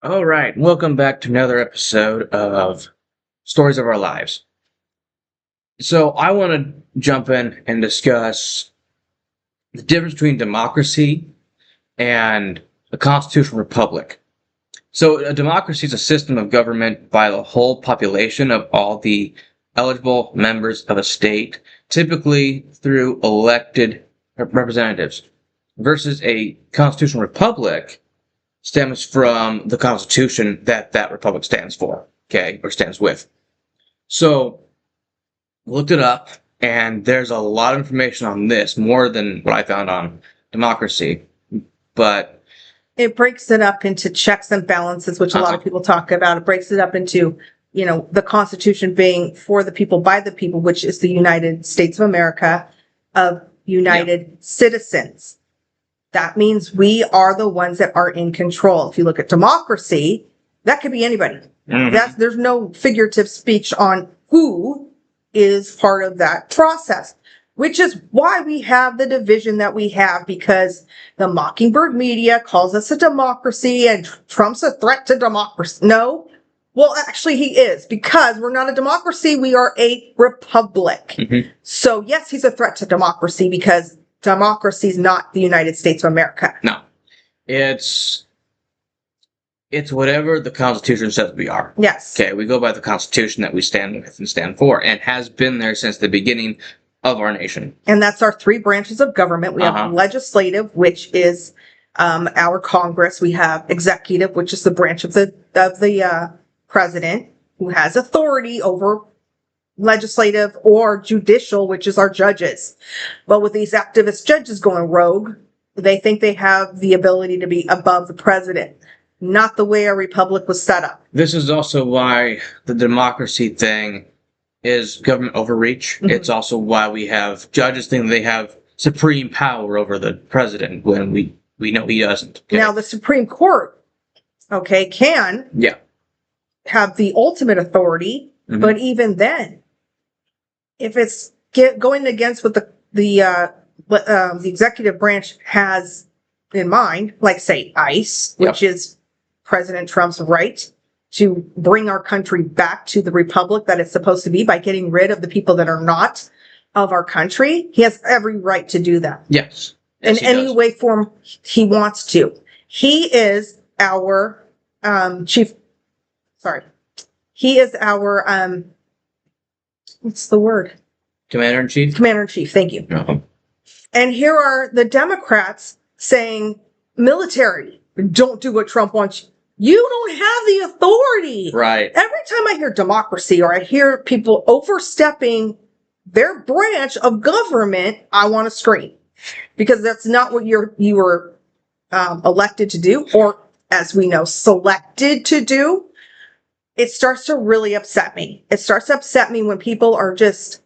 All right, welcome back to another episode of Stories of Our Lives. So, I want to jump in and discuss the difference between democracy and a constitutional republic. So, a democracy is a system of government by the whole population of all the eligible members of a state, typically through elected representatives, versus a constitutional republic stems from the Constitution that republic stands for, okay, or stands with. So, looked it up, and there's a lot of information on this, more than what I found on democracy. But it breaks it up into checks and balances, which a lot of people talk about. It breaks it up into, the Constitution being for the people, by the people, which is the United States of America, of united citizens. That means we are the ones that are in control. If you look at democracy, that could be anybody. There's no figurative speech on who is part of that process, which is why we have the division that we have, because the Mockingbird media calls us a democracy and Trump's a threat to democracy. No. Well, actually, he is, because we're not a democracy. We are a republic. So, yes, he's a threat to democracy because democracy is not the United States of America. No, it's whatever the Constitution says we are. Yes. Okay, we go by the Constitution that we stand with and stand for, and has been there since the beginning of our nation. And that's our three branches of government. We have legislative, which is our Congress. We have executive, which is the branch of the president, who has authority over legislative, or judicial, which is our judges. But with these activist judges going rogue, they think they have the ability to be above the president. Not the way our republic was set up. This is also why the democracy thing is government overreach. It's also why we have judges think they have supreme power over the president when we know he doesn't. Okay? Now, the Supreme Court, can have the ultimate authority, but even then, if it's going against what the executive branch has in mind, like say ICE, which is President Trump's right to bring our country back to the republic that it's supposed to be by getting rid of the people that are not of our country, he has every right to do that. Yes. In any way, form he wants to. He is our He is our what's the word? Commander-in-Chief? Commander-in-Chief, thank you. And here are the Democrats saying, military, don't do what Trump wants. You don't have the authority. Right. Every time I hear democracy, or I hear people overstepping their branch of government, I want to scream. Because that's not what you were elected to do, or as we know, selected to do. It starts to really upset me. It starts to upset me when people are just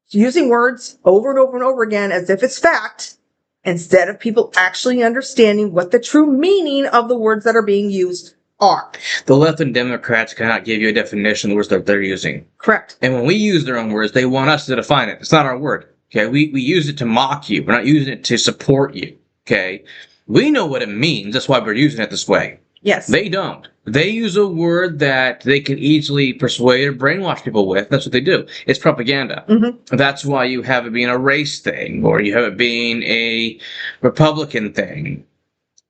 using words over and over and over again as if it's fact, instead of people actually understanding what the true meaning of the words that are being used are. The left and Democrats cannot give you a definition of the words that they're using. Correct. And when we use their own words, they want us to define it. It's not our word. Okay, we use it to mock you. We're not using it to support you. Okay, we know what it means. That's why we're using it this way. Yes. They don't. They use a word that they can easily persuade or brainwash people with. That's what they do. It's propaganda. That's why you have it being a race thing, or you have it being a Republican thing.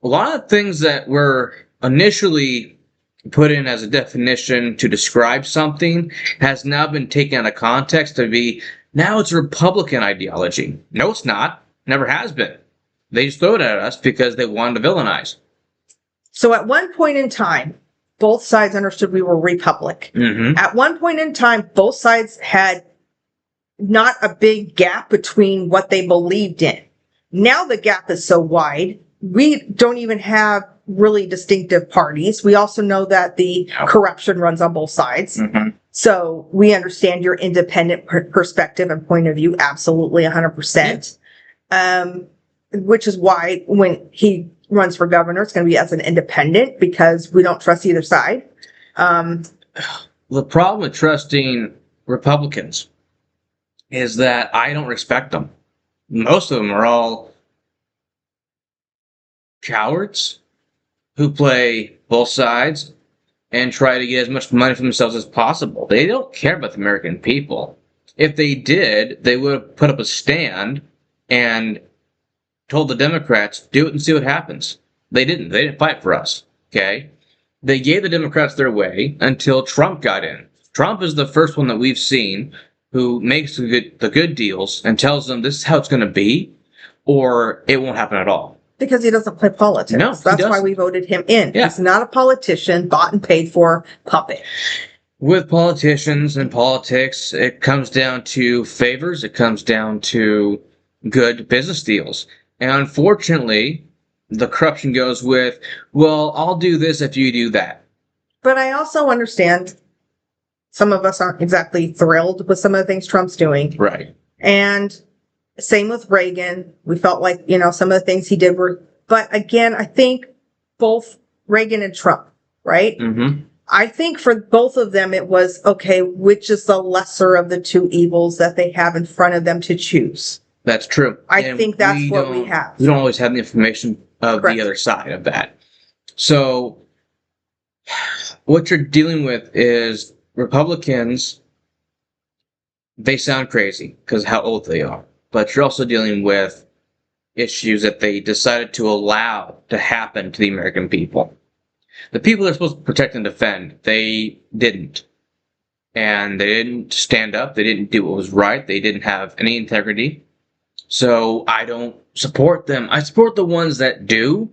A lot of things that were initially put in as a definition to describe something has now been taken out of context to be, now it's a Republican ideology. No, it's not. Never has been. They just throw it at us because they wanted to villainize. So at one point in time, both sides understood we were republic. At one point in time, both sides had not a big gap between what they believed in. Now the gap is so wide, we don't even have really distinctive parties. We also know that the corruption runs on both sides. So we understand your independent perspective and point of view, absolutely 100%. Which is why when he runs for governor, it's going to be as an independent, because we don't trust either side. The problem with trusting Republicans is that I don't respect them. Most of them are all cowards who play both sides, and try to get as much money for themselves as possible. They don't care about the American people. If they did, they would have put up a stand and told the Democrats, do it and see what happens. They didn't. They didn't fight for us. Okay? They gave the Democrats their way until Trump got in. Trump is the first one that we've seen who makes the good deals and tells them this is how it's going to be, or it won't happen at all. Because he doesn't play politics. No, That's why we voted him in. Yeah. He's not a politician, bought and paid for puppet. With politicians and politics, it comes down to favors. It comes down to good business deals. And unfortunately, the corruption goes with, well, I'll do this if you do that. But I also understand some of us aren't exactly thrilled with some of the things Trump's doing. Right. And same with Reagan. We felt like, some of the things he did were, but again, I think both Reagan and Trump, right? Mm-hmm. I think for both of them, it was, okay, which is the lesser of the two evils that they have in front of them to choose? That's true. I think that's what we have. We don't always have the information of Correct. the other side of that. So what you're dealing with is Republicans, they sound crazy because of how old they are. But you're also dealing with issues that they decided to allow to happen to the American people. The people they're supposed to protect and defend, they didn't. And they didn't stand up. They didn't do what was right. They didn't have any integrity. So I don't support them. I support the ones that do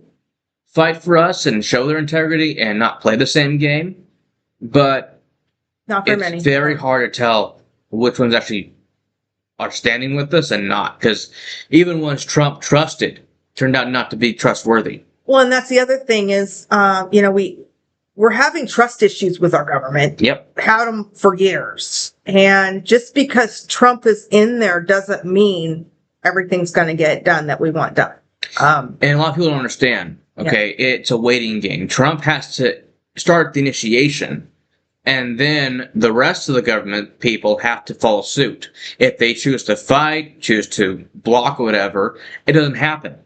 fight for us and show their integrity and not play the same game. But Not for it's many. very hard to tell which ones actually are standing with us and not. Because even ones Trump trusted turned out not to be trustworthy. Well, and that's the other thing is, we're having trust issues with our government. Yep. Had them for years. And just because Trump is in there doesn't mean everything's going to get done that we want done. And a lot of people don't understand. Okay, It's a waiting game. Trump has to start the initiation, and then the rest of the government people have to follow suit. If they choose to fight, choose to block, whatever, it doesn't happen.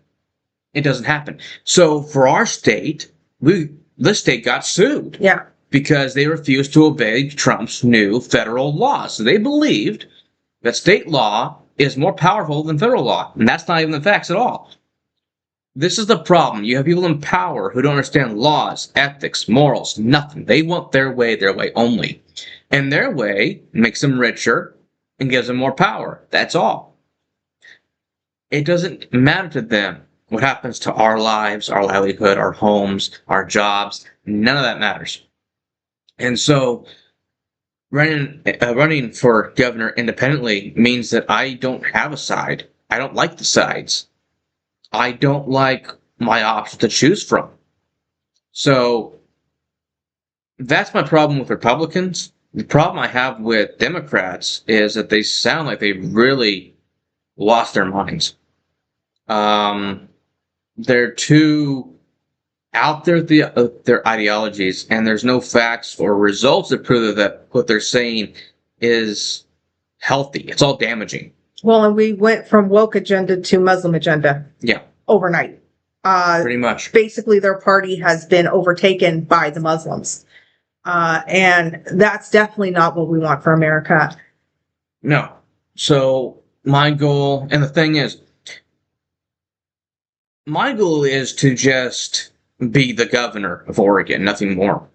It doesn't happen. So for our state, this state got sued. Yeah. Because they refused to obey Trump's new federal laws. So they believed that state law is more powerful than federal law. And that's not even the facts at all. This is the problem. You have people in power who don't understand laws, ethics, morals, nothing. They want their way only. And their way makes them richer and gives them more power. That's all. It doesn't matter to them what happens to our lives, our livelihood, our homes, our jobs. None of that matters. And so running for governor independently means that I don't have a side. I don't like the sides. I don't like my options to choose from. So that's my problem with Republicans. The problem I have with Democrats is that they sound like they really lost their minds. They're too out there with their ideologies, and there's no facts or results that prove that what they're saying is healthy. It's all damaging. Well, and we went from woke agenda to Muslim agenda. Yeah. Overnight. Pretty much. Basically, their party has been overtaken by the Muslims. And that's definitely not what we want for America. No. So my goal, and the thing is, my goal is to just be the governor of Oregon, nothing more.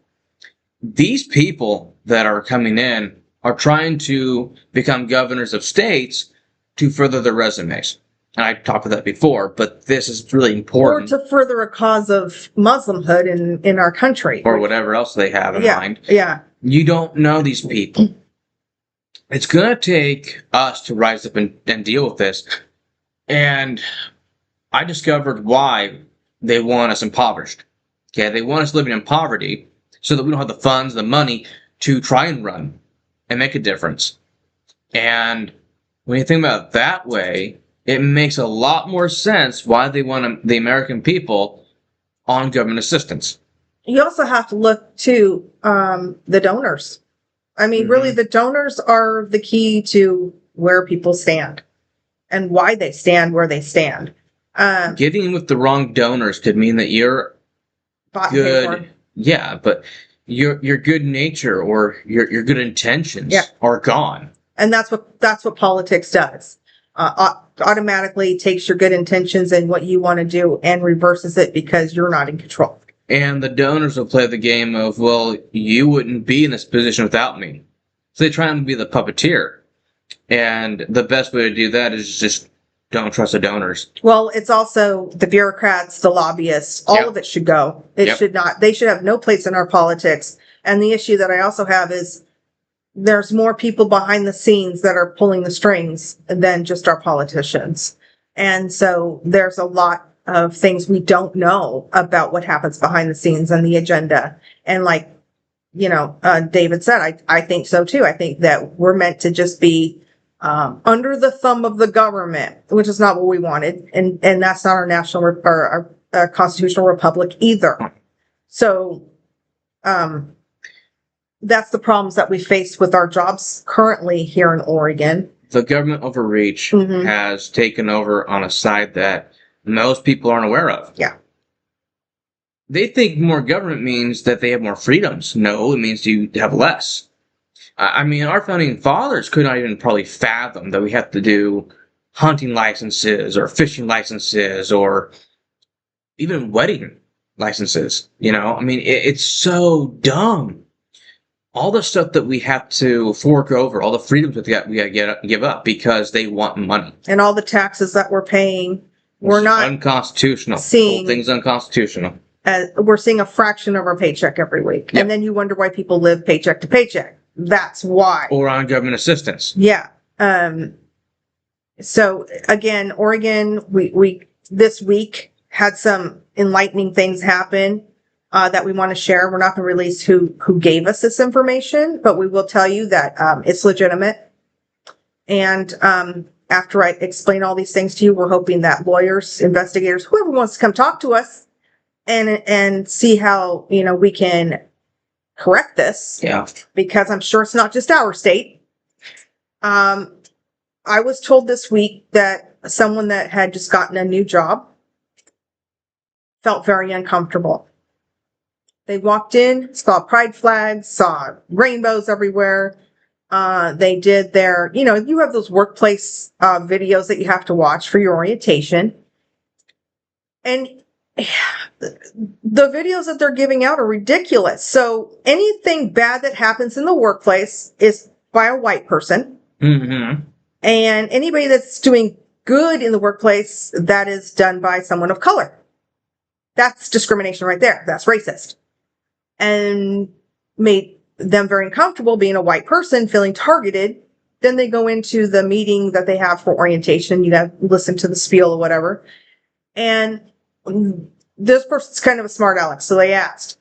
These people that are coming in are trying to become governors of states to further their resumes. And I talked about that before, but this is really important. Or to further a cause of Muslimhood in our country. Or whatever else they have in mind. Yeah. You don't know these people. It's going to take us to rise up and deal with this. And I discovered why they want us impoverished. Okay, they want us living in poverty so that we don't have the funds, the money to try and run and make a difference. And when you think about it that way, it makes a lot more sense why they want the American people on government assistance. You also have to look to the donors. I mean, really, the donors are the key to where people stand and why they stand where they stand. Getting with the wrong donors could mean that you're Bought and paid good for. yeah, but your good nature or your good intentions Yeah. are gone. And that's what politics does. Automatically takes your good intentions and what you want to do and reverses it because you're not in control. And the donors will play the game of, well, you wouldn't be in this position without me. So they try and be the puppeteer. And the best way to do that is just don't trust the donors. Well, it's also the bureaucrats, the lobbyists, all Yep. of it should go. It Yep. should not, they should have no place in our politics. And the issue that I also have is there's more people behind the scenes that are pulling the strings than just our politicians. And so there's a lot of things we don't know about what happens behind the scenes and the agenda. And like, David said, I think so too. I think that we're meant to just be under the thumb of the government, which is not what we wanted. And that's not our national or our constitutional republic either. So, that's the problems that we face with our jobs currently here in Oregon. The government overreach Mhm. has taken over on a side that most people aren't aware of. Yeah. They think more government means that they have more freedoms. No, it means you have less. I mean, our founding fathers could not even probably fathom that we have to do hunting licenses or fishing licenses or even wedding licenses. I mean, it's so dumb. All the stuff that we have to fork over, all the freedoms that we got to give up because they want money. And all the taxes that we're paying, we're not unconstitutional. seeing- Whole thing's unconstitutional. we're seeing a fraction of our paycheck every week. Yep. And then you wonder why people live paycheck to paycheck. That's why. Or on government assistance. Yeah. So again, Oregon, we this week had some enlightening things happen that we want to share. We're not going to release who gave us this information, but we will tell you that it's legitimate. And after I explain all these things to you, we're hoping that lawyers, investigators, whoever wants to come talk to us and see how we can correct this. Yeah. Because I'm sure it's not just our state. I was told this week that someone that had just gotten a new job felt very uncomfortable. They walked in, saw pride flags, saw rainbows everywhere. They did their, you have those workplace videos that you have to watch for your orientation. And the videos that they're giving out are ridiculous. So anything bad that happens in the workplace is by a white person. Mm-hmm. And anybody that's doing good in the workplace, that is done by someone of color. That's discrimination right there. That's racist. And made them very uncomfortable being a white person, feeling targeted. Then they go into the meeting that they have for orientation, listen to the spiel or whatever. And this person's kind of a smart aleck. So they asked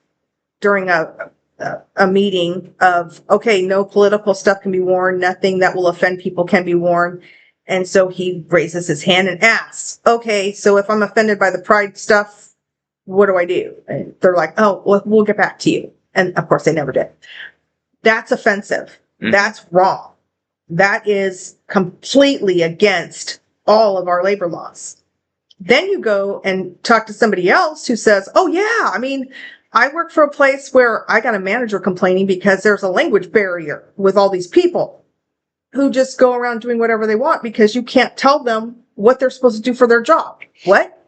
during a meeting of, okay, no political stuff can be worn. Nothing that will offend people can be worn. And so he raises his hand and asks, okay, so if I'm offended by the pride stuff, what do I do? And they're like, oh, we'll get back to you. And of course they never did. That's offensive. Mm. That's wrong. That is completely against all of our labor laws. Then you go and talk to somebody else who says, oh yeah, I mean, I work for a place where I got a manager complaining because there's a language barrier with all these people who just go around doing whatever they want because you can't tell them what they're supposed to do for their job. What?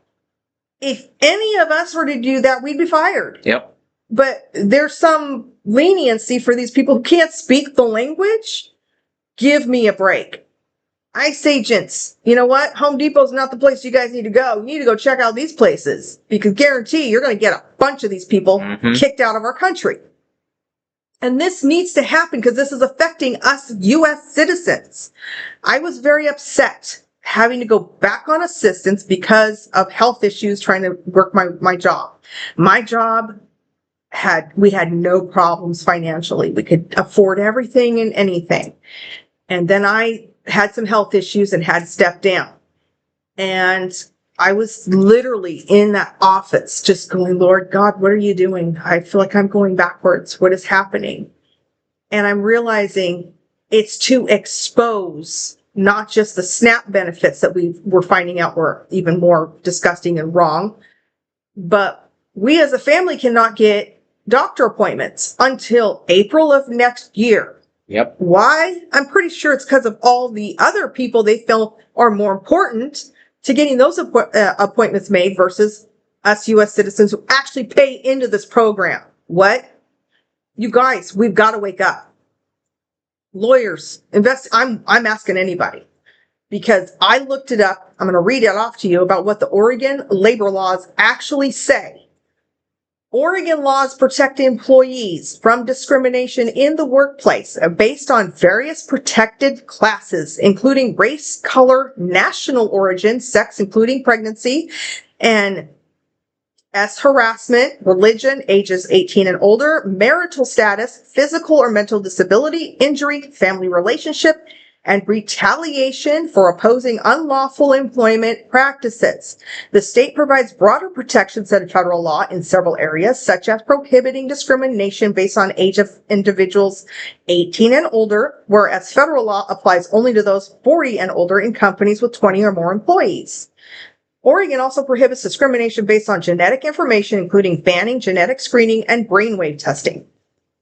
If any of us were to do that, we'd be fired. Yep. But there's some leniency for these people who can't speak the language. Give me a break. ICE agents, you know what? Home Depot's not the place you guys need to go. You need to go check out these places because guarantee you're going to get a bunch of these people kicked out of our country. And this needs to happen because this is affecting us U.S. citizens. I was very upset having to go back on assistance because of health issues trying to work my job. My job we had no problems financially. We could afford everything and anything. And then I had some health issues and had to step down. And I was literally in that office just going, Lord God, what are you doing? I feel like I'm going backwards. What is happening? And I'm realizing it's to expose not just the SNAP benefits that we're finding out were even more disgusting and wrong, but we as a family cannot get doctor appointments until April of next year. Yep. Why? I'm pretty sure it's because of all the other people they feel are more important to getting those appointments made versus us U.S. citizens who actually pay into this program. What? You guys, we've got to wake up. Lawyers, I'm asking anybody, because I looked it up. I'm going to read it off to you about what the Oregon labor laws actually say. Oregon laws protect employees from discrimination in the workplace based on various protected classes, including race, color, national origin, sex, including pregnancy, and harassment, religion, ages 18 and older, marital status, physical or mental disability, injury, family relationship, and retaliation for opposing unlawful employment practices. The state provides broader protections than federal law in several areas, such as prohibiting discrimination based on age of individuals 18 and older, whereas federal law applies only to those 40 and older in companies with 20 or more employees. Oregon also prohibits discrimination based on genetic information, including banning genetic screening and brainwave testing.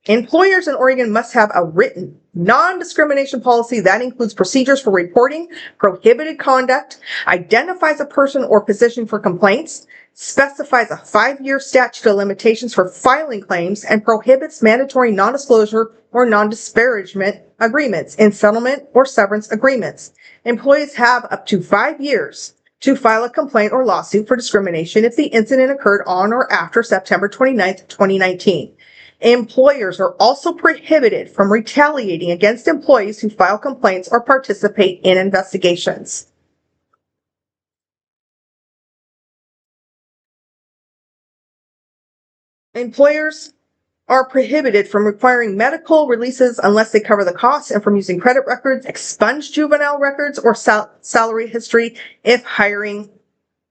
Employers in Oregon must have a written non-discrimination policy that includes procedures for reporting prohibited conduct, identifies a person or position for complaints, specifies a 5-year statute of limitations for filing claims, and prohibits mandatory non-disclosure or non-disparagement agreements in settlement or severance agreements. Employees have up to 5 years to file a complaint or lawsuit for discrimination if the incident occurred on or after September 29th, 2019. Employers are also prohibited from retaliating against employees who file complaints or participate in investigations. Employers are prohibited from requiring medical releases unless they cover the costs, and from using credit records, expunge juvenile records, or salary history if hiring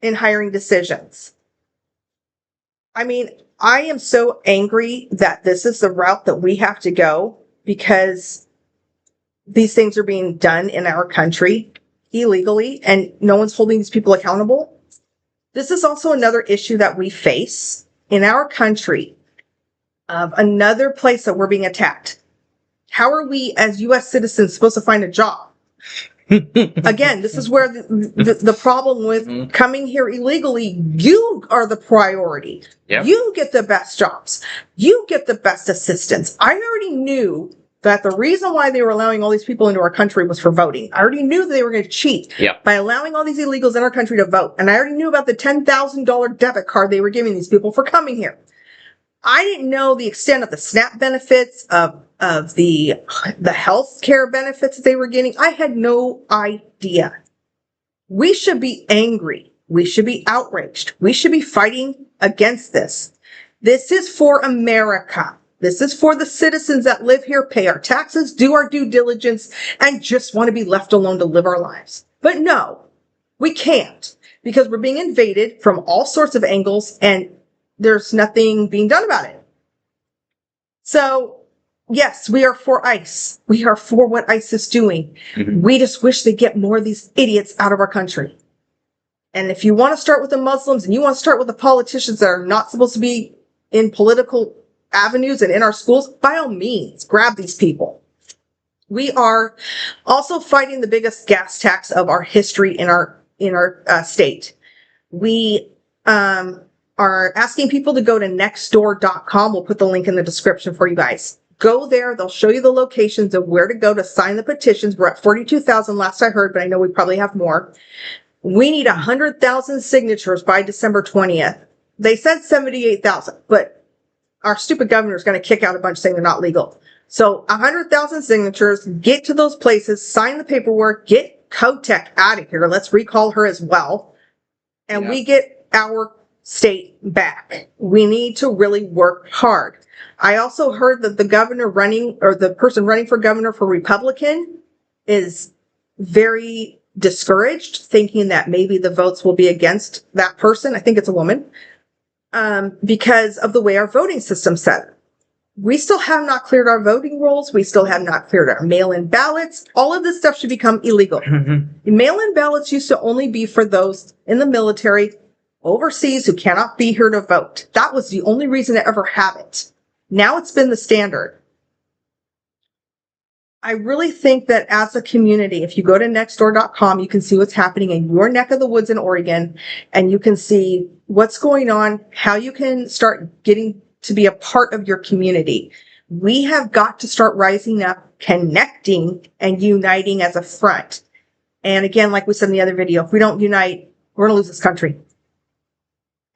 decisions. I mean, I am so angry that this is the route that we have to go, because these things are being done in our country illegally and no one's holding these people accountable. This is also another issue that we face in our country, of another place that we're being attacked. How are we as U.S. citizens supposed to find a job? Again, this is where the problem with coming here illegally, you are the priority. Yep. You get the best jobs. You get the best assistance. I already knew that the reason why they were allowing all these people into our country was for voting. I already knew that they were going to cheat by allowing all these illegals in our country to vote. And I already knew about the $10,000 debit card they were giving these people for coming here. I didn't know the extent of the SNAP benefits, of the health care benefits that they were getting. I had no idea. We should be angry. We should be outraged. We should be fighting against this. This is for America. This is for the citizens that live here, pay our taxes, do our due diligence, and just want to be left alone to live our lives. But no, we can't, because we're being invaded from all sorts of angles, and there's nothing being done about it. So, yes, we are for ICE. We are for what ICE is doing. We just wish they'd get more of these idiots out of our country. And if you want to start with the Muslims and you want to start with the politicians that are not supposed to be in political avenues and in our schools, by all means, grab these people. We are also fighting the biggest gas tax of our history in our state. We are asking people to go to nextdoor.com. We'll put the link in the description for you guys. Go there. They'll show you the locations of where to go to sign the petitions. We're at 42,000 last I heard, but I know we probably have more. We need 100,000 signatures by December 20th. They said 78,000, but our stupid governor is going to kick out a bunch saying they're not legal. So 100,000 signatures, get to those places, sign the paperwork, get Kotek out of here. Let's recall her as well. And we get our state back. We need to really work hard. I also heard that the governor running, or the person running for governor for Republican, is very discouraged, thinking that maybe the votes will be against that person. I think it's a woman, because of the way our voting system's set. We still have not cleared our voting rolls. We still have not cleared our mail-in ballots. All of this stuff should become illegal. Mail-in ballots used to only be for those in the military, overseas, who cannot be here to vote. That was the only reason to ever have it. Now it's been the standard. I really think that as a community, if you go to nextdoor.com, you can see what's happening in your neck of the woods in Oregon, and you can see what's going on, how you can start getting to be a part of your community. We have got to start rising up, connecting, and uniting as a front. And again, like we said in the other video, if we don't unite, we're going to lose this country.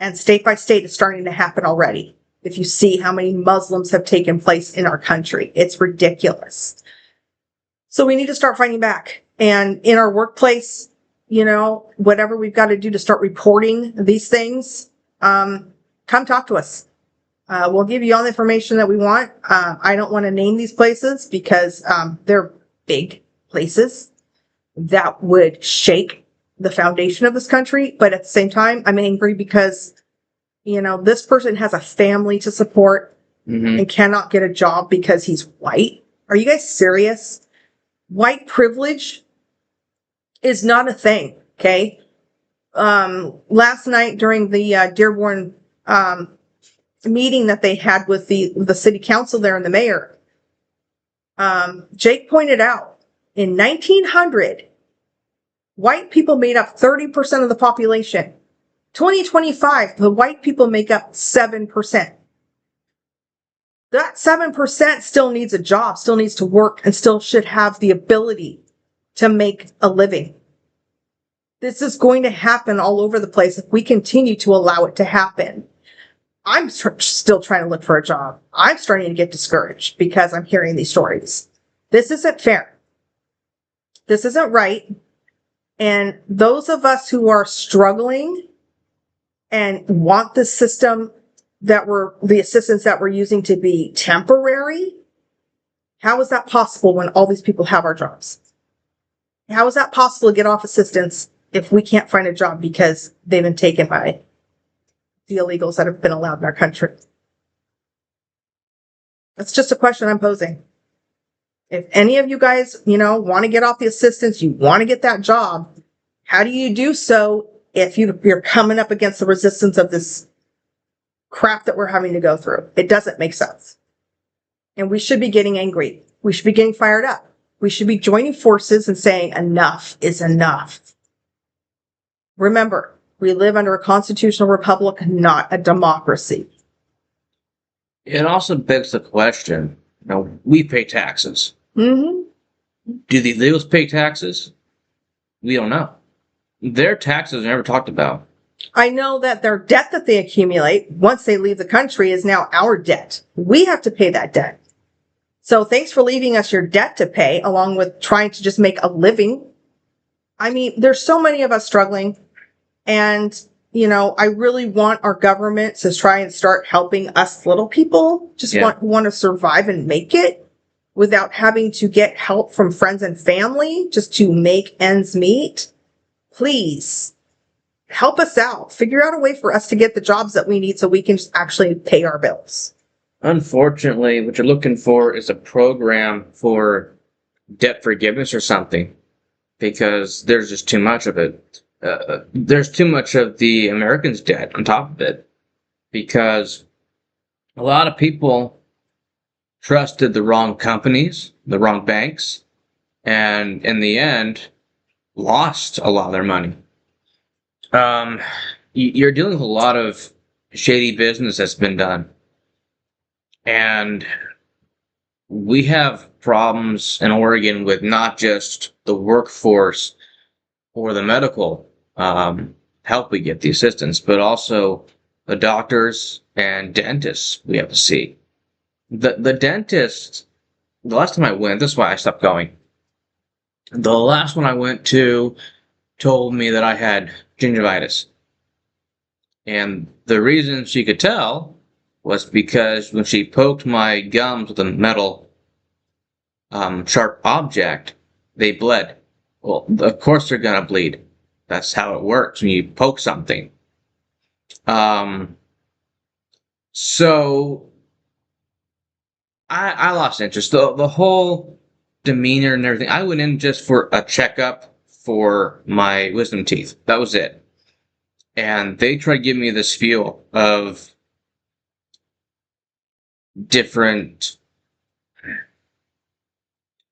And state by state, it's starting to happen already. If you see how many Muslims have taken place in our country, it's ridiculous. So we need to start fighting back. And in our workplace, whatever we've got to do to start reporting these things, come talk to us. We'll give you all the information that we want. I don't want to name these places because they're big places that would shake the foundation of this country. But at the same time, I'm angry because, this person has a family to support and cannot get a job because he's white. Are you guys serious? White privilege is not a thing, okay? Last night during the Dearborn meeting that they had with the city council there and the mayor, Jake pointed out in 1900, white people made up 30% of the population. 2025, the white people make up 7%. That 7% still needs a job, still needs to work, and still should have the ability to make a living. This is going to happen all over the place if we continue to allow it to happen. I'm still trying to look for a job. I'm starting to get discouraged because I'm hearing these stories. This isn't fair. This isn't right. And those of us who are struggling and want the system the assistance that we're using to be temporary, how is that possible when all these people have our jobs? How is that possible to get off assistance if we can't find a job because they've been taken by the illegals that have been allowed in our country? That's just a question I'm posing. If any of you guys, want to get off the assistance, you want to get that job, how do you do so if you're coming up against the resistance of this crap that we're having to go through? It doesn't make sense. And we should be getting angry. We should be getting fired up. We should be joining forces and saying enough is enough. Remember, we live under a constitutional republic, not a democracy. It also begs the question, we pay taxes. Mm-hmm. Do the illegals pay taxes? We don't know. Their taxes are never talked about. I know that their debt that they accumulate once they leave the country is now our debt. We have to pay that debt. So thanks for leaving us your debt to pay, along with trying to just make a living. I mean, there's so many of us struggling. And, I really want our government to try and start helping us little people who want to survive and make it without having to get help from friends and family just to make ends meet. Please help us out. Figure out a way for us to get the jobs that we need so we can just actually pay our bills. Unfortunately, what you're looking for is a program for debt forgiveness or something, because there's just too much of it. There's too much of the Americans' debt on top of it, because a lot of people trusted the wrong companies, the wrong banks, and in the end, lost a lot of their money. You're dealing with a lot of shady business that's been done. And we have problems in Oregon with not just the workforce or the medical help we get, the assistance, but also the doctors and dentists we have to see. The dentist, the last time I went, this is why I stopped going. The last one I went to told me that I had gingivitis. And the reason she could tell was because when she poked my gums with a metal sharp object, they bled. Well, of course they're gonna bleed. That's how it works when you poke something. So I lost interest. The whole demeanor and everything. I went in just for a checkup for my wisdom teeth. That was it. And they tried to give me this feel of different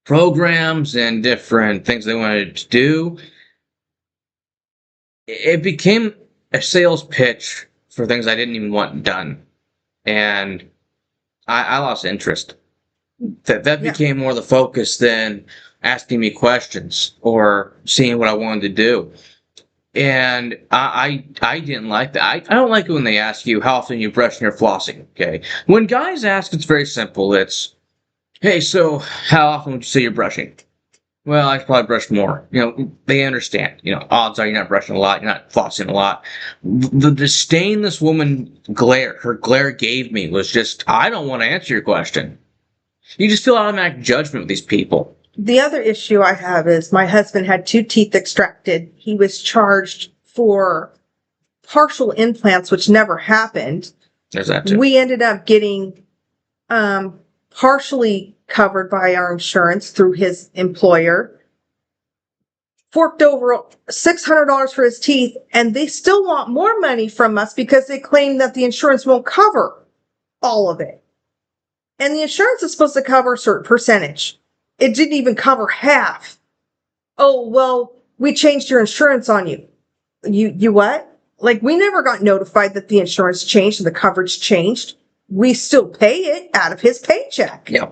programs and different things they wanted to do. It became a sales pitch for things I didn't even want done. And I lost interest. That Yeah. became more the focus than asking me questions or seeing what I wanted to do. And I didn't like that. I don't like it when they ask you how often you brush and you're flossing. Okay. When guys ask, it's very simple. It's, hey, so how often would you say you're brushing? Well, I should probably brush more. They understand. Odds are you're not brushing a lot, you're not flossing a lot. The disdain this woman her glare gave me was just, I don't want to answer your question. You just feel automatic judgment with these people. The other issue I have is my husband had 2 teeth extracted. He was charged for partial implants, which never happened. There's that too. We ended up getting partially covered by our insurance through his employer. Forked over $600 for his teeth, and they still want more money from us because they claim that the insurance won't cover all of it. And the insurance is supposed to cover a certain percentage. It didn't even cover half. Oh, well, we changed your insurance on you. You what? Like, we never got notified that the insurance changed and the coverage changed. We still pay it out of his paycheck. Yeah.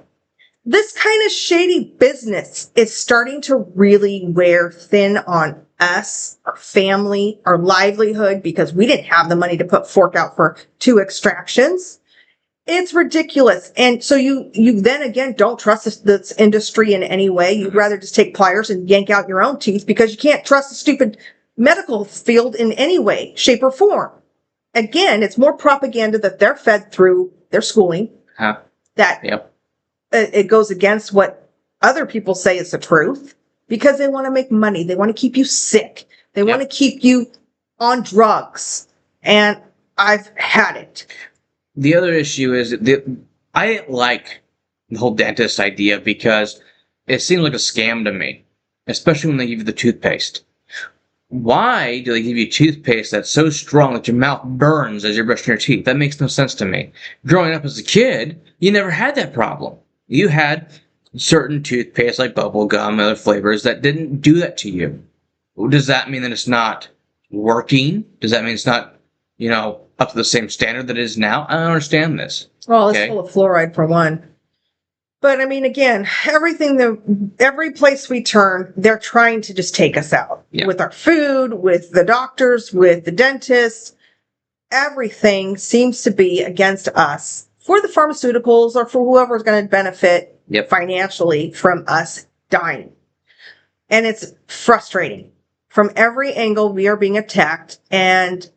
This kind of shady business is starting to really wear thin on us, our family, our livelihood, because we didn't have the money to fork out for 2 extractions. It's ridiculous. And so you then again don't trust this industry in any way. You'd rather just take pliers and yank out your own teeth because you can't trust the stupid medical field in any way, shape, or form. Again, it's more propaganda that they're fed through their schooling. That Yep. It goes against what other people say is the truth because they want to make money. They want to keep you sick. They want to keep you on drugs. And I've had it. The other issue is I didn't like the whole dentist idea because it seemed like a scam to me, especially when they give you the toothpaste. Why do they give you toothpaste that's so strong that your mouth burns as you're brushing your teeth? That makes no sense to me. Growing up as a kid, you never had that problem. You had certain toothpaste like bubble gum and other flavors that didn't do that to you. Does that mean that it's not working? Does that mean it's not, up to the same standard that it is now? I don't understand this. Well, it's full of fluoride for one. But I mean, again, every place we turn, they're trying to just take us out with our food, with the doctors, with the dentists. Everything seems to be against us for the pharmaceuticals or for whoever's going to benefit financially from us dying. And it's frustrating. From every angle, we are being attacked. And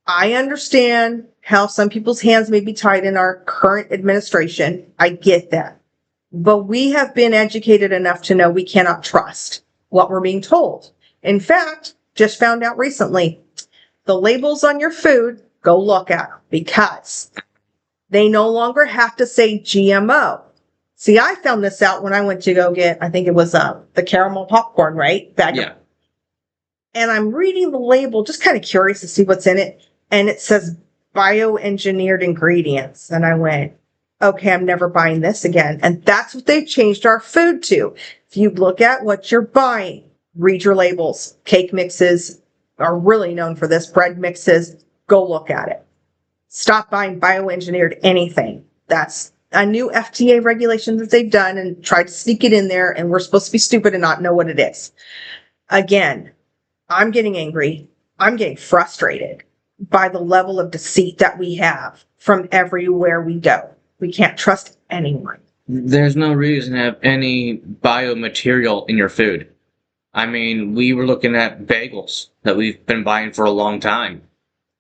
I understand how some people's hands may be tied in our current administration. I get that. But we have been educated enough to know we cannot trust what we're being told. In fact, just found out recently, the labels on your food, go look at them because they no longer have to say GMO. See, I found this out when I went to go get, I think it was the caramel popcorn, right? And I'm reading the label, just kind of curious to see what's in it. And it says bioengineered ingredients. And I went, okay, I'm never buying this again. And that's what they've changed our food to. If you look at what you're buying, read your labels. Cake mixes are really known for this. Bread mixes, go look at it. Stop buying bioengineered anything. That's a new FDA regulation that they've done and tried to sneak it in there. And we're supposed to be stupid and not know what it is. Again, I'm getting angry. I'm getting frustrated by the level of deceit that we have from everywhere we go. We can't trust anyone. There's no reason to have any biomaterial in your food. I mean, we were looking at bagels that we've been buying for a long time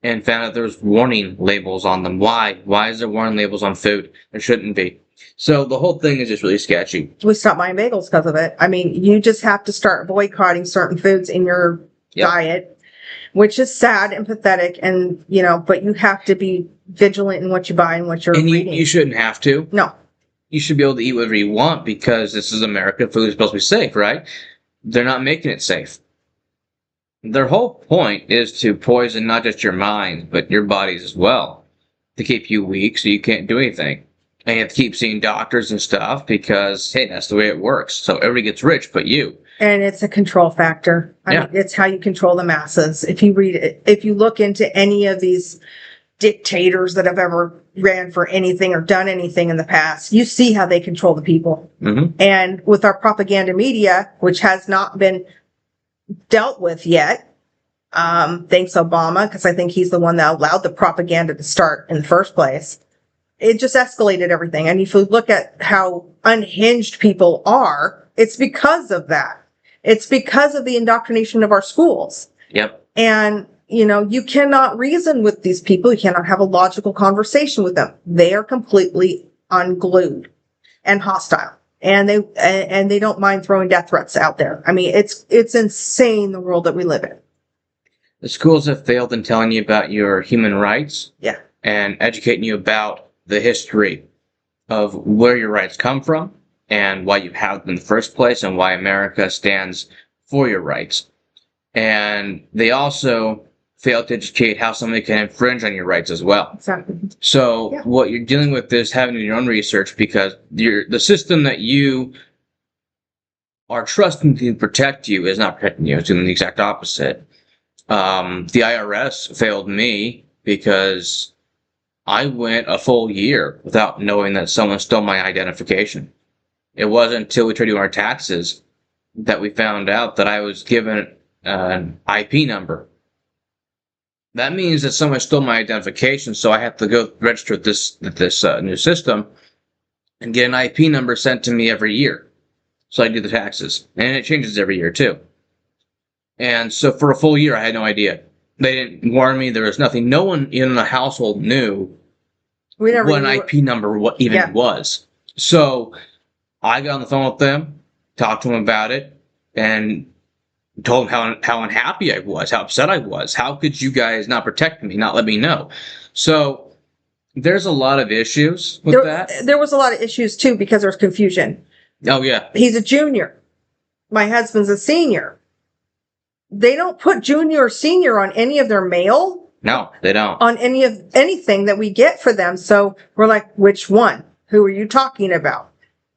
and found out there's warning labels on them. Why? Why is there warning labels on food? There shouldn't be. So the whole thing is just really sketchy. We stopped buying bagels because of it. I mean, you just have to start boycotting certain foods in your diet, which is sad and pathetic. And, but you have to be vigilant in what you buy and what you're reading. You shouldn't have to. No. You should be able to eat whatever you want because this is America. Food is supposed to be safe, right? They're not making it safe. Their whole point is to poison not just your mind, but your bodies as well, to keep you weak so you can't do anything. And you have to keep seeing doctors and stuff because, hey, that's the way it works. So everybody gets rich but you. And it's a control factor. I mean, it's how you control the masses. If you read it, if you look into any of these dictators that have ever ran for anything or done anything in the past, you see how they control the people. Mm-hmm. And with our propaganda media, which has not been dealt with yet, thanks Obama, because I think he's the one that allowed the propaganda to start in the first place. It just escalated everything. And if you look at how unhinged people are, it's because of that. It's because of the indoctrination of our schools. Yep. And, you know, you cannot reason with these people. You cannot have a logical conversation with them. They are completely unglued and hostile. And they don't mind throwing death threats out there. I mean, it's insane, the world that we live in. The schools have failed in telling you about your human rights. Yeah. And educating you about the history of where your rights come from and why you have them in the first place and why America stands for your rights. And they also fail to educate how somebody can infringe on your rights as well. Exactly. So what you're dealing with is having your own research because the system that you are trusting to protect you is not protecting you. It's doing the exact opposite. The IRS failed me because I went a full year without knowing that someone stole my identification. It wasn't until we tried to do our taxes that we found out that I was given an IP number. That means that someone stole my identification, so I have to go register with this new system and get an IP number sent to me every year. So I do the taxes. And it changes every year, too. And so for a full year, I had no idea. They didn't warn me. There was nothing. No one in the household knew what an IP number was. So I got on the phone with them, talked to them about it, and told them how unhappy I was, how upset I was. How could you guys not protect me, not let me know? So there's a lot of issues with that. There was a lot of issues, too, because there was confusion. Oh, yeah. He's a junior. My husband's a senior. They don't put junior or senior on any of their mail. No, they don't. On anything that we get for them. So we're like, which one? Who are you talking about?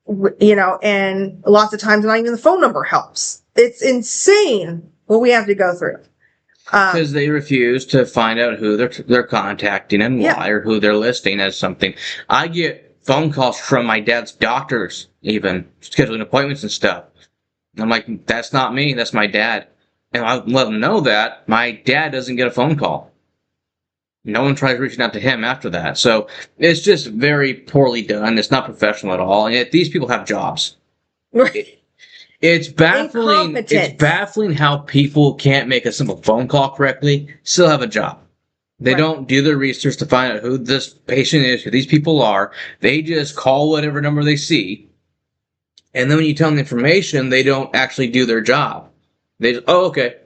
You know, and lots of times not even the phone number helps. It's insane what we have to go through. Because they refuse to find out who they're contacting and why, or who they're listing as something. I get phone calls from my dad's doctors, even scheduling appointments and stuff. I'm like, that's not me, that's my dad. And I let them know that my dad doesn't get a phone call. No one tries reaching out to him after that. So it's just very poorly done. It's not professional at all. And yet these people have jobs. It's baffling. It's baffling how people can't make a simple phone call correctly, still have a job. They don't do their research to find out who this patient is, who these people are. They just call whatever number they see. And then when you tell them the information, they don't actually do their job. They just, oh, okay.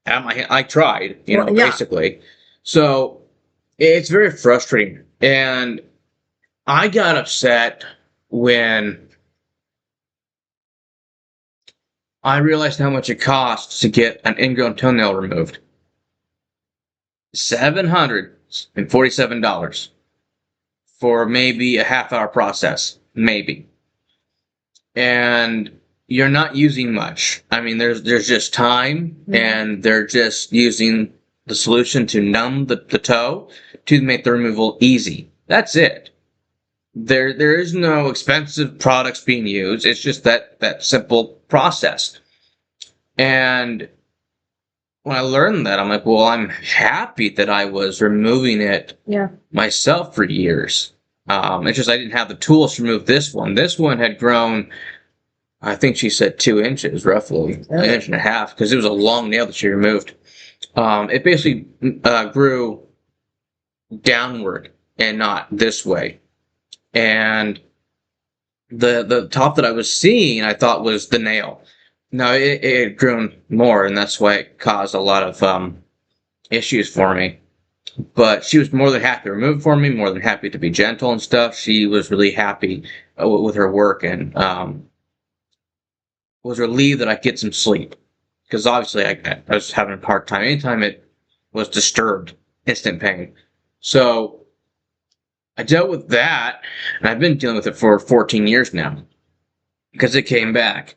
I tried, basically. So it's very frustrating. And I got upset when I realized how much it costs to get an ingrown toenail removed. $747 for maybe a half-hour process. Maybe. And you're not using much. I mean, there's just time, and they're just using the solution to numb the toe to make the removal easy. That's it. There is no expensive products being used. It's just that simple process. And when I learned that, I'm like, well, I'm happy that I was removing it myself for years. It's just I didn't have the tools to remove this one. This one had grown, I think she said 2 inches, roughly, an inch and a half, because it was a long nail that she removed. It basically grew downward and not this way. And the top that I was seeing, I thought was the nail. No, it had grown more, and that's why it caused a lot of issues for me. But she was more than happy to remove it for me, more than happy to be gentle and stuff. She was really happy with her work, and was relieved that I could get some sleep. Because obviously I was having a hard time. Anytime it was disturbed, instant pain. So I dealt with that, and I've been dealing with it for 14 years now because it came back.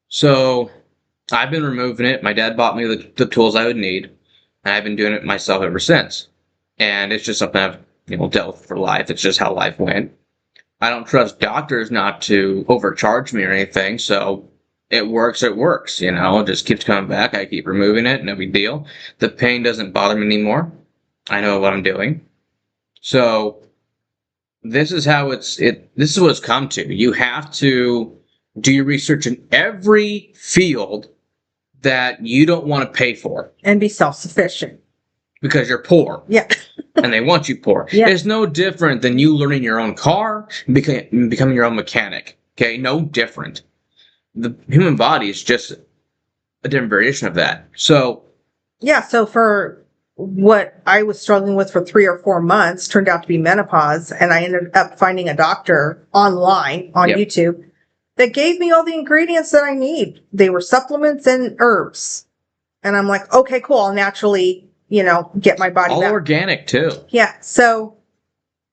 So I've been removing it. My dad bought me the tools I would need, and I've been doing it myself ever since. And it's just something I've dealt with for life. It's just how life went. I don't trust doctors not to overcharge me or anything, so it works, it just keeps coming back. I keep removing it, no big deal. The pain doesn't bother me anymore. I know what I'm doing. So this is how this is what it's come to. You have to do your research in every field that you don't want to pay for. And be self-sufficient. Because you're poor. Yeah. And they want you poor. Yeah. It's no different than you learning your own car and becoming your own mechanic. Okay? No different. The human body is just a different variation of that. So. Yeah, so for what I was struggling with for 3 or 4 months turned out to be menopause, and I ended up finding a doctor online on YouTube that gave me all the ingredients that I need. They were supplements and herbs. And I'm like, okay, cool. I'll naturally, get my body all back. Organic too. Yeah. So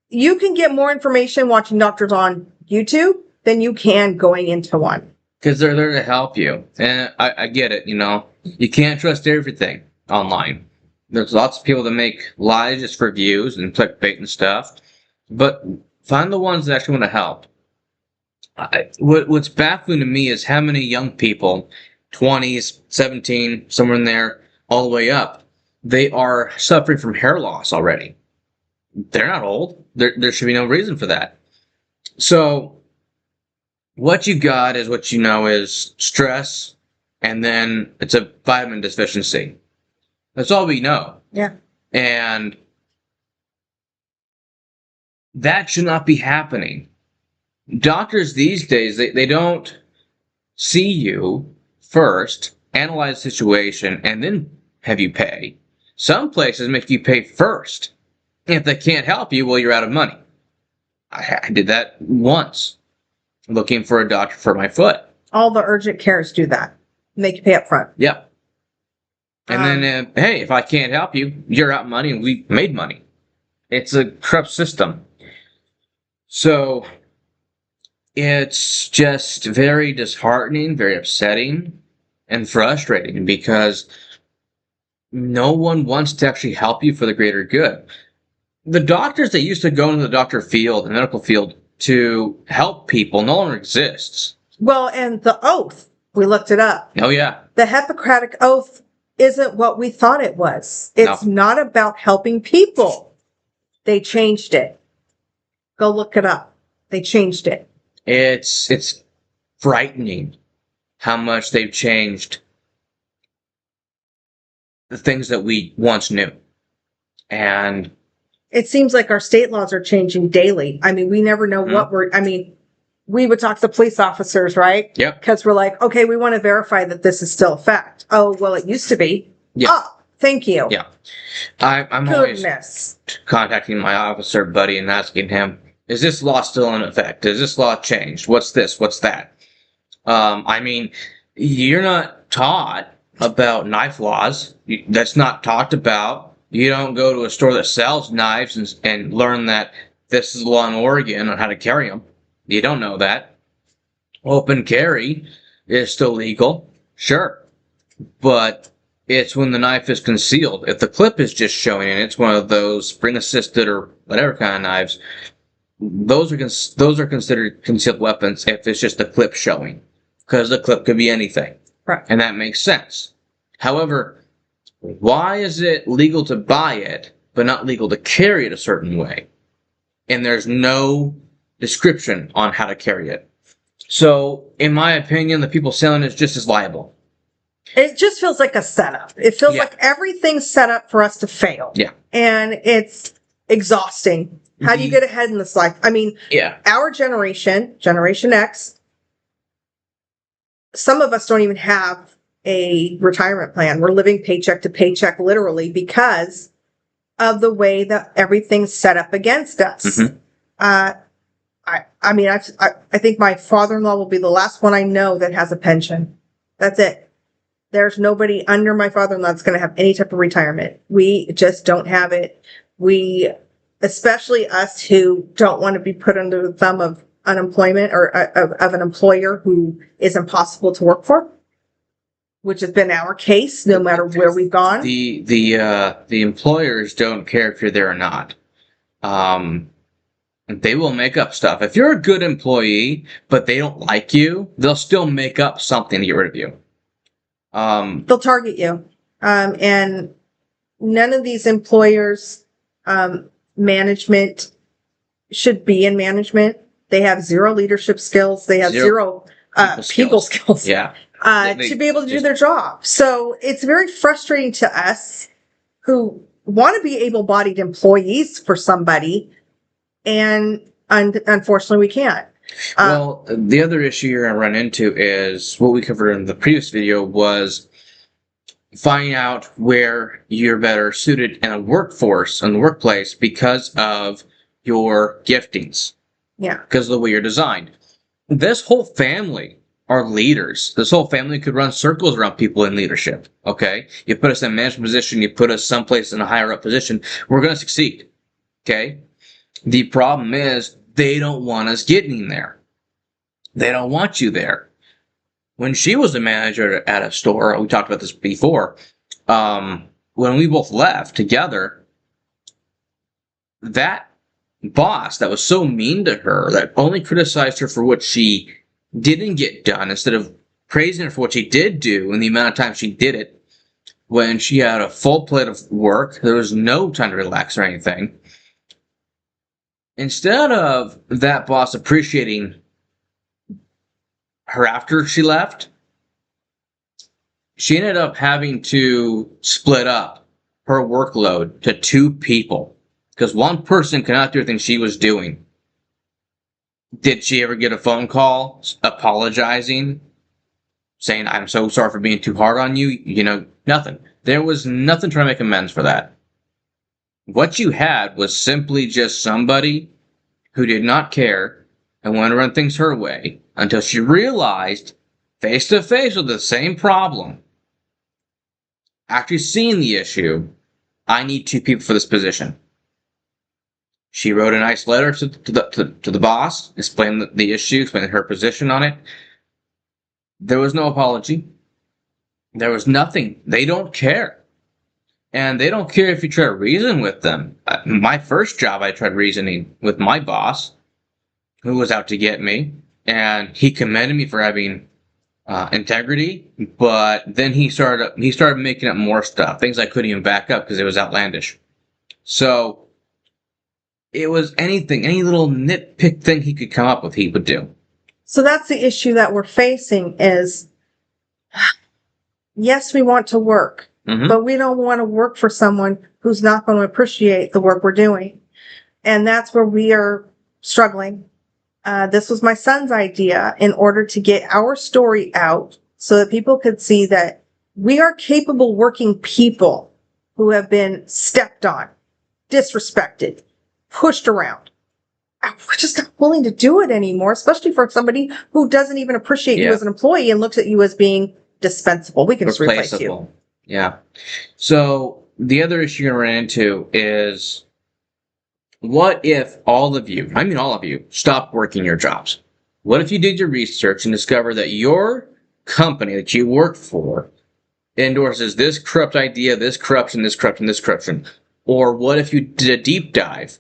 you can get more information watching doctors on YouTube than you can going into one. Because they're there to help you. And I get it, You can't trust everything online. There's lots of people that make lies just for views and clickbait and stuff. But find the ones that actually want to help. What's baffling to me is how many young people, 20s, 17, somewhere in there, all the way up, they are suffering from hair loss already. They're not old. There should be no reason for that. So what you got is what you know is stress, and then it's a vitamin deficiency. That's all we know. Yeah. And that should not be happening. Doctors these days, they don't see you first, analyze the situation, and then have you pay. Some places make you pay first. If they can't help you, well, you're out of money. I did that once, looking for a doctor for my foot. All the urgent cares do that. Make you pay up front. Yep. And then, hey, if I can't help you, you're out money and we made money. It's a corrupt system. So it's just very disheartening, very upsetting, and frustrating because no one wants to actually help you for the greater good. The doctors that used to go into the doctor field, the medical field, to help people no longer exists. Well, and the oath, we looked it up. Oh, yeah. The Hippocratic Oath isn't what we thought it was. It's not about helping people. They changed it. Go look it up. They changed it. It's frightening how much they've changed the things that we once knew. And it seems like our state laws are changing daily. I mean, we never know what we would talk to police officers, right? Yep. Because we're like, okay, we want to verify that this is still a fact. Oh, well, it used to be. Yeah. Oh, thank you. Yeah. I'm always contacting my officer buddy and asking him, is this law still in effect? Is this law changed? What's this? What's that? I mean, you're not taught about knife laws. That's not talked about. You don't go to a store that sells knives and learn that this is the law in Oregon on how to carry them. You don't know that. Open carry is still legal, sure. But it's when the knife is concealed. If the clip is just showing and it's one of those spring-assisted or whatever kind of knives, those are considered concealed weapons if it's just a clip showing. Because the clip could be anything. Right. And that makes sense. However, why is it legal to buy it, but not legal to carry it a certain way? And there's no description on how to carry it. So, in my opinion, the people selling it is just as liable. It just feels like a setup. It feels like everything's set up for us to fail. Yeah. And it's exhausting. How do you get ahead in this life? I mean, our generation, Generation X, some of us don't even have a retirement plan. We're living paycheck to paycheck, literally, because of the way that everything's set up against us. Mm-hmm. I mean, I think my father-in-law will be the last one I know that has a pension. That's it. There's nobody under my father-in-law that's going to have any type of retirement. We just don't have it. We especially us who don't want to be put under the thumb of unemployment or of an employer who is impossible to work for, which has been our case no matter where we've gone. The employers don't care if you're there or not. They will make up stuff. If you're a good employee, but they don't like you, they'll still make up something to get rid of you. They'll target you. And none of these employers, management should be in management. They have zero leadership skills. They have zero people skills. Yeah. To be able to do their job. So it's very frustrating to us who want to be able-bodied employees for somebody, and unfortunately we can't. Well, the other issue you're going to run into is what we covered in the previous video was finding out where you're better suited in a workforce, in the workplace, because of your giftings. Yeah. Because of the way you're designed. This whole family are leaders. This whole family could run circles around people in leadership. Okay? You put us in a management position, you put us someplace in a higher up position, we're going to succeed. Okay? The problem is they don't want us getting there. They don't want you there. When she was a manager at a store, we talked about this before, when we both left together, that boss that was so mean to her, that only criticized her for what she didn't get done instead of praising her for what she did do and the amount of time she did it, when she had a full plate of work, there was no time to relax or anything. Instead of that boss appreciating her after she left, she ended up having to split up her workload to 2 people because one person cannot do everything she was doing. Did she ever get a phone call apologizing, saying, I'm so sorry for being too hard on you? You know, nothing. There was nothing trying to make amends for that. What you had was simply just somebody who did not care and wanted to run things her way until she realized, face to face with the same problem, after seeing the issue, I need 2 people for this position. She wrote a nice letter to the boss, explaining the issue, explaining her position on it. There was no apology. There was nothing. They don't care. And they don't care if you try to reason with them. My first job, I tried reasoning with my boss, who was out to get me, and he commended me for having integrity, but then he started making up more stuff, things I couldn't even back up because it was outlandish. So it was anything, any little nitpick thing he could come up with, he would do. So that's the issue that we're facing is, yes, we want to work, but we don't want to work for someone who's not going to appreciate the work we're doing. And that's where we are struggling. This was my son's idea in order to get our story out so that people could see that we are capable working people who have been stepped on, disrespected, pushed around. We're just not willing to do it anymore, especially for somebody who doesn't even appreciate you as an employee and looks at you as being dispensable. We can just replace you. Yeah. So the other issue you're going to run into is, what if all of you, I mean all of you, stopped working your jobs? What if you did your research and discovered that your company that you work for endorses this corrupt idea, this corruption, this corruption, this corruption? Or what if you did a deep dive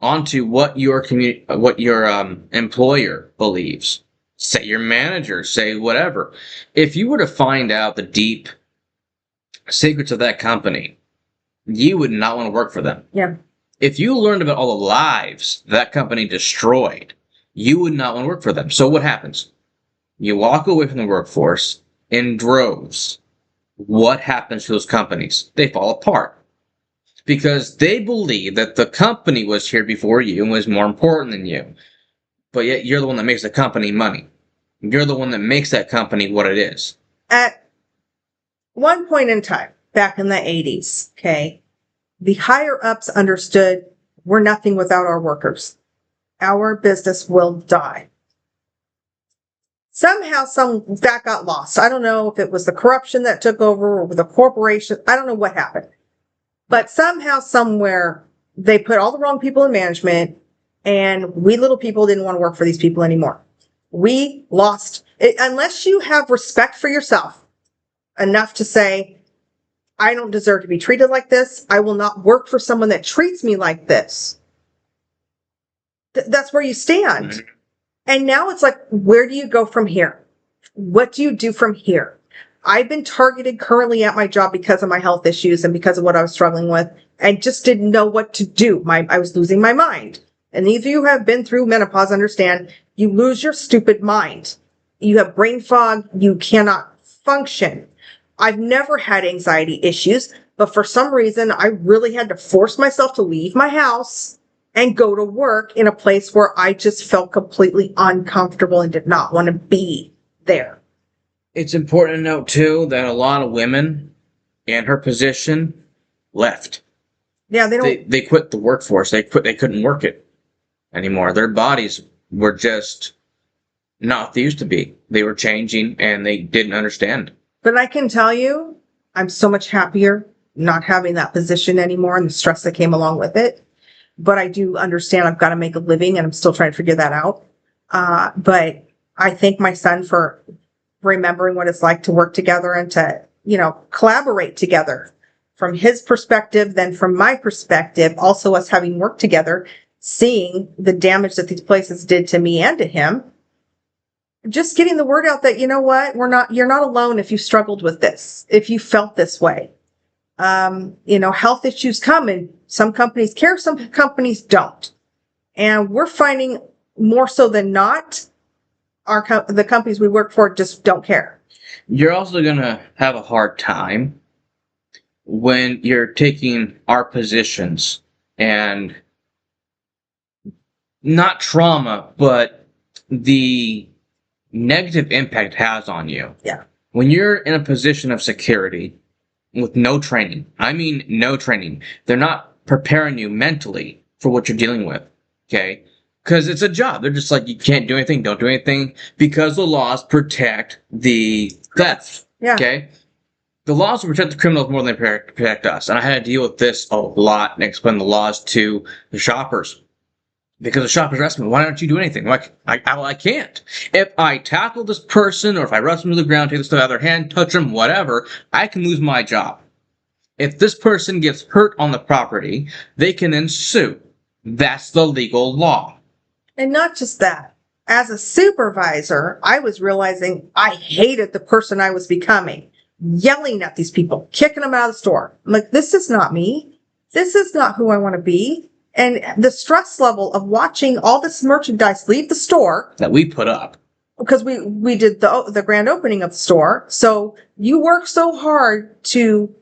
onto what your employer believes? Say your manager, say whatever. If you were to find out the deep secrets of that company, you would not want to work for them. Yeah. If you learned about all the lives that company destroyed, you would not want to work for them. So what happens? You walk away from the workforce in droves. What happens to those companies? They fall apart. Because they believe that the company was here before you and was more important than you. But yet you're the one that makes the company money. You're the one that makes that company what it is. At one point in time, back in the 80s, okay, the higher ups understood we're nothing without our workers. Our business will die. Somehow that got lost. I don't know if it was the corruption that took over or the corporation. I don't know what happened. But somehow, somewhere, they put all the wrong people in management, and we little people didn't want to work for these people anymore. We lost it. Unless you have respect for yourself enough to say, I don't deserve to be treated like this. I will not work for someone that treats me like this. That's where you stand. Mhm. And now it's like, where do you go from here? What do you do from here? I've been targeted currently at my job because of my health issues and because of what I was struggling with, and just didn't know what to do. I was losing my mind. And these of you who have been through menopause understand you lose your stupid mind. You have brain fog. You cannot function. I've never had anxiety issues, but for some reason, I really had to force myself to leave my house and go to work in a place where I just felt completely uncomfortable and did not want to be there. It's important to note, too, that a lot of women in her position left. Yeah, they don't. They quit the workforce. They couldn't work it anymore. Their bodies were just not what they used to be. They were changing, and they didn't understand. But I can tell you, I'm so much happier not having that position anymore and the stress that came along with it. But I do understand I've got to make a living, and I'm still trying to figure that out. But I thank my son for remembering what it's like to work together and to, collaborate together from his perspective, then from my perspective, also us having worked together, seeing the damage that these places did to me and to him. Just getting the word out that, you know what, you're not alone if you struggled with this, if you felt this way. Health issues come, and some companies care, some companies don't. And we're finding more so than not, the companies we work for just don't care. You're also going to have a hard time when you're taking our positions and not trauma, but the negative impact it has on you. Yeah. When you're in a position of security with no training, I mean no training, they're not preparing you mentally for what you're dealing with, okay? Because it's a job. They're just like, you can't do anything, don't do anything, because the laws protect the theft, Yeah. okay? The laws will protect the criminals more than they protect us. And I had to deal with this a lot and explain the laws to the shoppers. Because the shoppers asked me, why don't you do anything? Like, I can't. If I tackle this person, or if I wrestle them to the ground, take this stuff out of their hand, touch them, whatever, I can lose my job. If this person gets hurt on the property, they can then sue. That's the legal law. And not just that. As a supervisor, I was realizing I hated the person I was becoming, yelling at these people, kicking them out of the store. I'm like, this is not me. This is not who I want to be. And the stress level of watching all this merchandise leave the store that we put up, because we did the grand opening of the store. So you work so hard to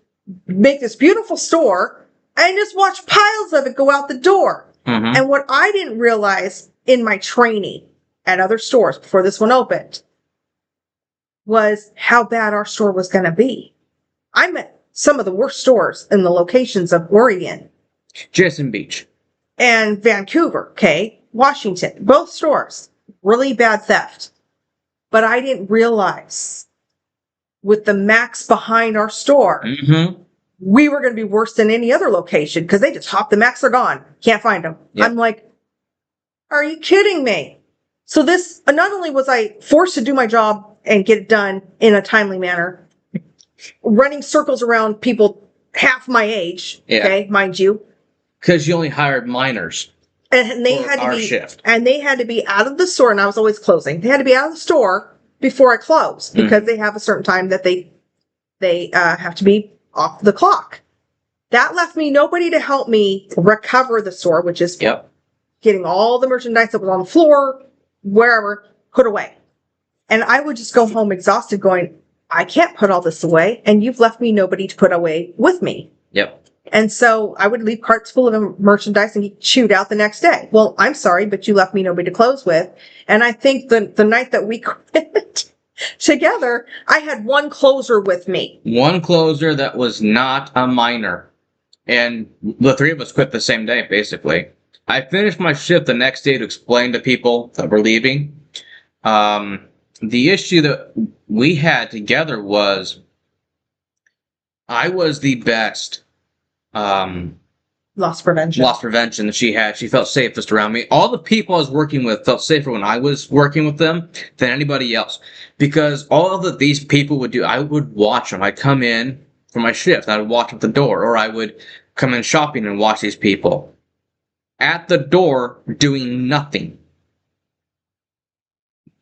make this beautiful store and just watch piles of it go out the door. Mm-hmm. And what I didn't realize in my training at other stores before this one opened was how bad our store was going to be. I'm at some of the worst stores in the locations of Oregon, Jason Beach, and Vancouver, okay, Washington, both stores, really bad theft. But I didn't realize with the Max behind our store, mm-hmm. we were going to be worse than any other location because they just hop the Max, are gone. Can't find them. Yep. I'm like, are you kidding me? So this, not only was I forced to do my job and get it done in a timely manner, running circles around people half my age, okay, mind you. Because you only hired minors. And they had to be shift. And they had to be out of the store, and I was always closing. They had to be out of the store before I close because they have a certain time that they have to be off the clock. That left me nobody to help me recover the store, which is getting all the merchandise that was on the floor, wherever, put away. And I would just go home exhausted going, I can't put all this away, and you've left me nobody to put away with me. Yep. And so I would leave carts full of merchandise and get chewed out the next day. Well, I'm sorry, but you left me nobody to close with. And I think the night that we quit together, I had one closer with me. One closer that was not a minor. And the three of us quit the same day, basically. I finished my shift the next day to explain to people that were leaving. The issue that we had together was I was the best Loss prevention. loss prevention that she had. She felt safest around me. All the people I was working with felt safer when I was working with them than anybody else. Because all that these people would do, I would watch them. I'd come in for my shift. I would watch at the door. Or I would come in shopping and watch these people. At the door, doing nothing.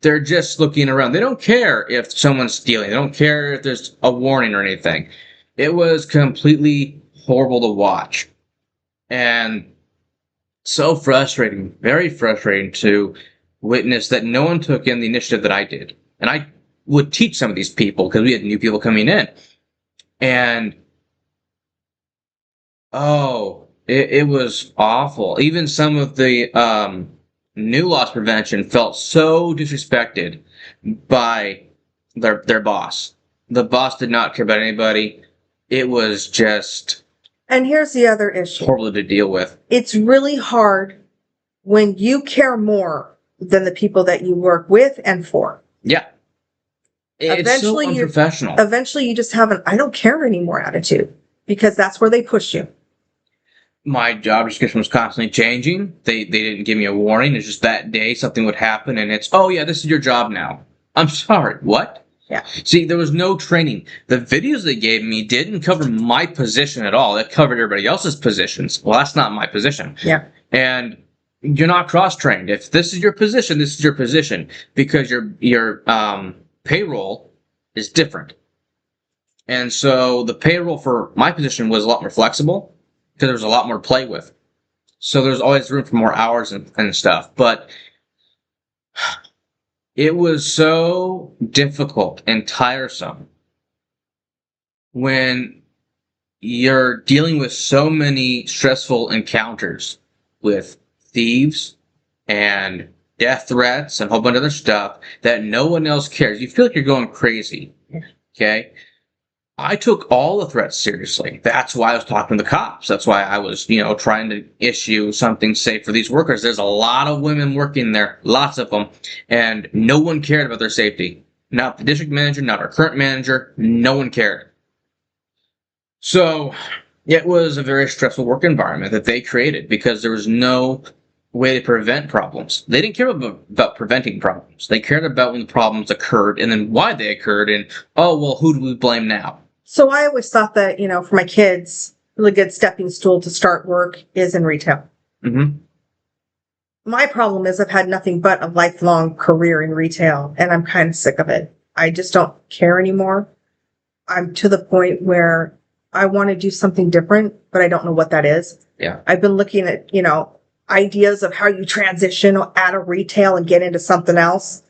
They're just looking around. They don't care if someone's stealing. They don't care if there's a warning or anything. It was completely horrible to watch. And so frustrating, very frustrating to witness that no one took in the initiative that I did. And I would teach some of these people because we had new people coming in. And, it was awful. Even some of the new loss prevention felt so disrespected by their boss. The boss did not care about anybody. It was just... And here's the other issue. horrible to deal with. It's really hard when you care more than the people that you work with and for. Yeah. It's so unprofessional. Eventually you just have an I don't care anymore attitude because that's where they push you. My job description was constantly changing. They didn't give me a warning. It's just that day something would happen and it's, oh yeah, this is your job now. I'm sorry, what? Yeah. See, there was no training. The videos they gave me didn't cover my position at all. It covered everybody else's positions. Well, that's not my position. Yeah. And you're not cross-trained. If this is your position, this is your position. Because your payroll is different. And so the payroll for my position was a lot more flexible because there was a lot more to play with. So there's always room for more hours and stuff. But it was so difficult and tiresome when you're dealing with so many stressful encounters with thieves and death threats and a whole bunch of other stuff that no one else cares. You feel like you're going crazy. Okay? I took all the threats seriously. That's why I was talking to the cops. That's why I was, trying to issue something safe for these workers. There's a lot of women working there, lots of them, and no one cared about their safety. Not the district manager, not our current manager, no one cared. So, it was a very stressful work environment that they created because there was no way to prevent problems. They didn't care about preventing problems. They cared about when the problems occurred and then why they occurred and, who do we blame now? So I always thought that, for my kids, a really good stepping stool to start work is in retail. Mm-hmm. My problem is I've had nothing but a lifelong career in retail, and I'm kind of sick of it. I just don't care anymore. I'm to the point where I want to do something different, but I don't know what that is. Yeah. I've been looking at, ideas of how you transition out of retail and get into something else.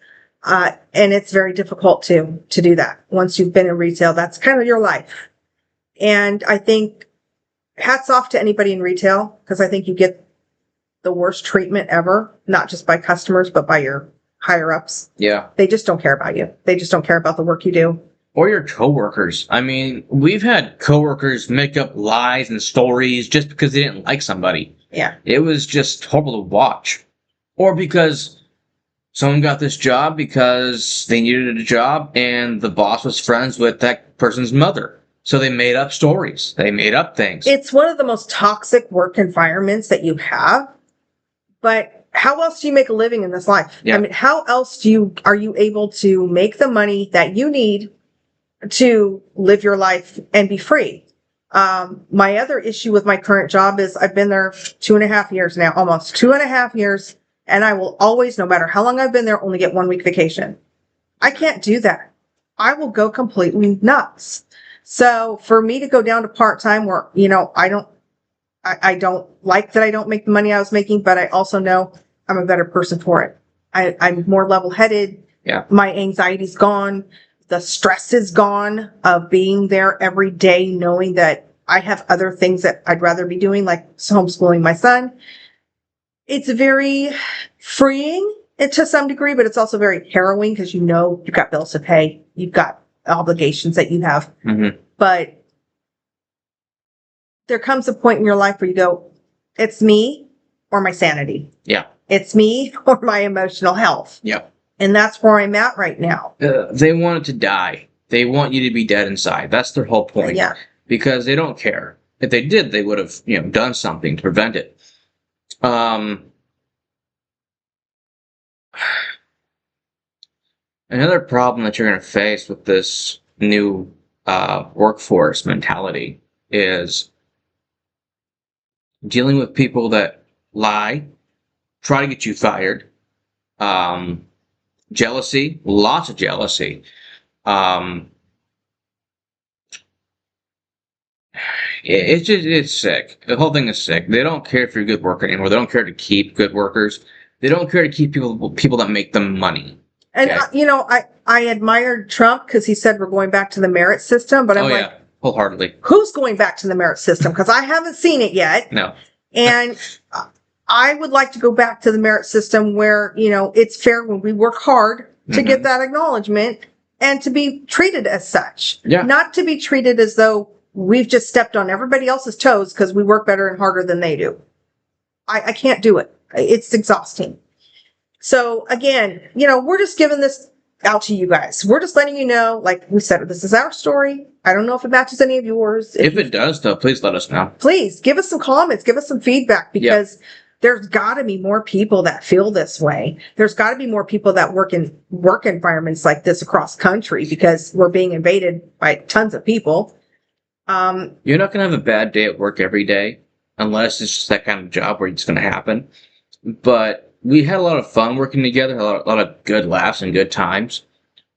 And it's very difficult to do that. Once you've been in retail, that's kind of your life. And I think hats off to anybody in retail, because I think you get the worst treatment ever, not just by customers, but by your higher ups. Yeah. They just don't care about you. They just don't care about the work you do. Or your coworkers. I mean, we've had coworkers make up lies and stories just because they didn't like somebody. Yeah. It was just horrible to watch. Or because someone got this job because they needed a job and the boss was friends with that person's mother. So they made up stories. They made up things. It's one of the most toxic work environments that you have. But how else do you make a living in this life? Yeah. I mean, how else are you able to make the money that you need to live your life and be free? My other issue with my current job is I've been there 2.5 years now, almost 2.5 years. And I will always, no matter how long I've been there, only get 1 week vacation. I can't do that. I will go completely nuts. So for me to go down to part-time where, I don't like that I don't make the money I was making, but I also know I'm a better person for it. I'm more level-headed. Yeah. My anxiety's gone. The stress is gone of being there every day, knowing that I have other things that I'd rather be doing, like homeschooling my son. It's very freeing to some degree, but it's also very harrowing because you've got bills to pay. You've got obligations that you have. Mm-hmm. But there comes a point in your life where you go, it's me or my sanity. Yeah. It's me or my emotional health. Yeah. And that's where I'm at right now. They want it to die. They want you to be dead inside. That's their whole point. Yeah. Because they don't care. if they did, they would have, done something to prevent it. Another problem that you're going to face with this new workforce mentality is dealing with people that lie, try to get you fired, jealousy, lots of jealousy. It's sick. The whole thing is sick. They don't care if you're a good worker anymore. They don't care to keep good workers. They don't care to keep people that make them money. And, Okay. I admired Trump because he said we're going back to the merit system, but I'm like, wholeheartedly. who's going back to the merit system? Because I haven't seen it yet. No. And I would like to go back to the merit system where, it's fair when we work hard to get that acknowledgement and to be treated as such. Yeah. Not to be treated as though we've just stepped on everybody else's toes because we work better and harder than they do. I can't do it. It's exhausting. So again, we're just giving this out to you guys. We're just letting you know, like we said, this is our story. I don't know if it matches any of yours. If it does, though, please let us know. Please give us some comments, give us some feedback, because there's got to be more people that feel this way. There's got to be more people that work in work environments like this across country because we're being invaded by tons of people. You're not going to have a bad day at work every day unless it's just that kind of job where it's going to happen. But we had a lot of fun working together, a lot of good laughs and good times.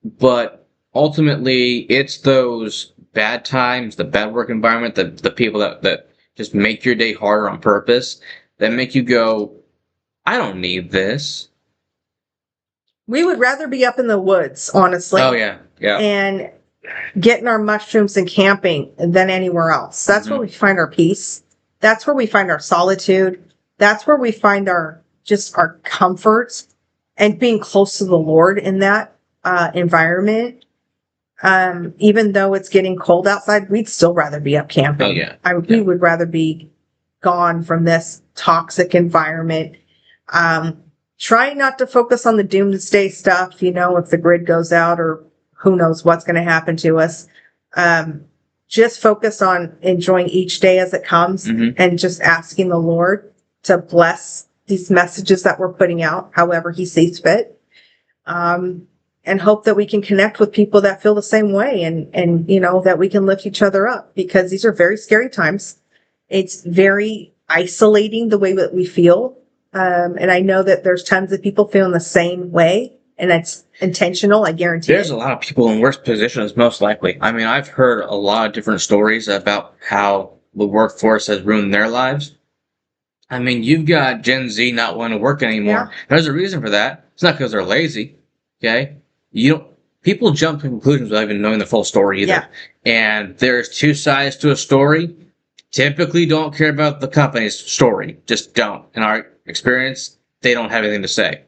But ultimately, it's those bad times, the bad work environment, the people that just make your day harder on purpose, that make you go, I don't need this. We would rather be up in the woods, honestly. Oh, yeah. And getting our mushrooms and camping than anywhere else. That's where we find our peace. That's where we find our solitude. That's where we find our comforts and being close to the Lord in that environment. Even though it's getting cold outside, we'd still rather be up camping. Oh, yeah. We would rather be gone from this toxic environment. Try not to focus on the doomsday stuff, if the grid goes out or who knows what's going to happen to us. Just focus on enjoying each day as it comes and just asking the Lord to bless these messages that we're putting out, however he sees fit. And hope that we can connect with people that feel the same way and that we can lift each other up, because these are very scary times. It's very isolating the way that we feel. And I know that there's tons of people feeling the same way, and that's intentional. I guarantee There's a lot of people in worse positions, most likely. I mean, I've heard a lot of different stories about how the workforce has ruined their lives. I mean, you've got Gen Z not wanting to work anymore. Yeah. There's a reason for that. It's not because they're lazy. Okay. People jump to conclusions without even knowing the full story either. Yeah. And there's two sides to a story. Typically don't care about the company's story. Just don't. In our experience, they don't have anything to say.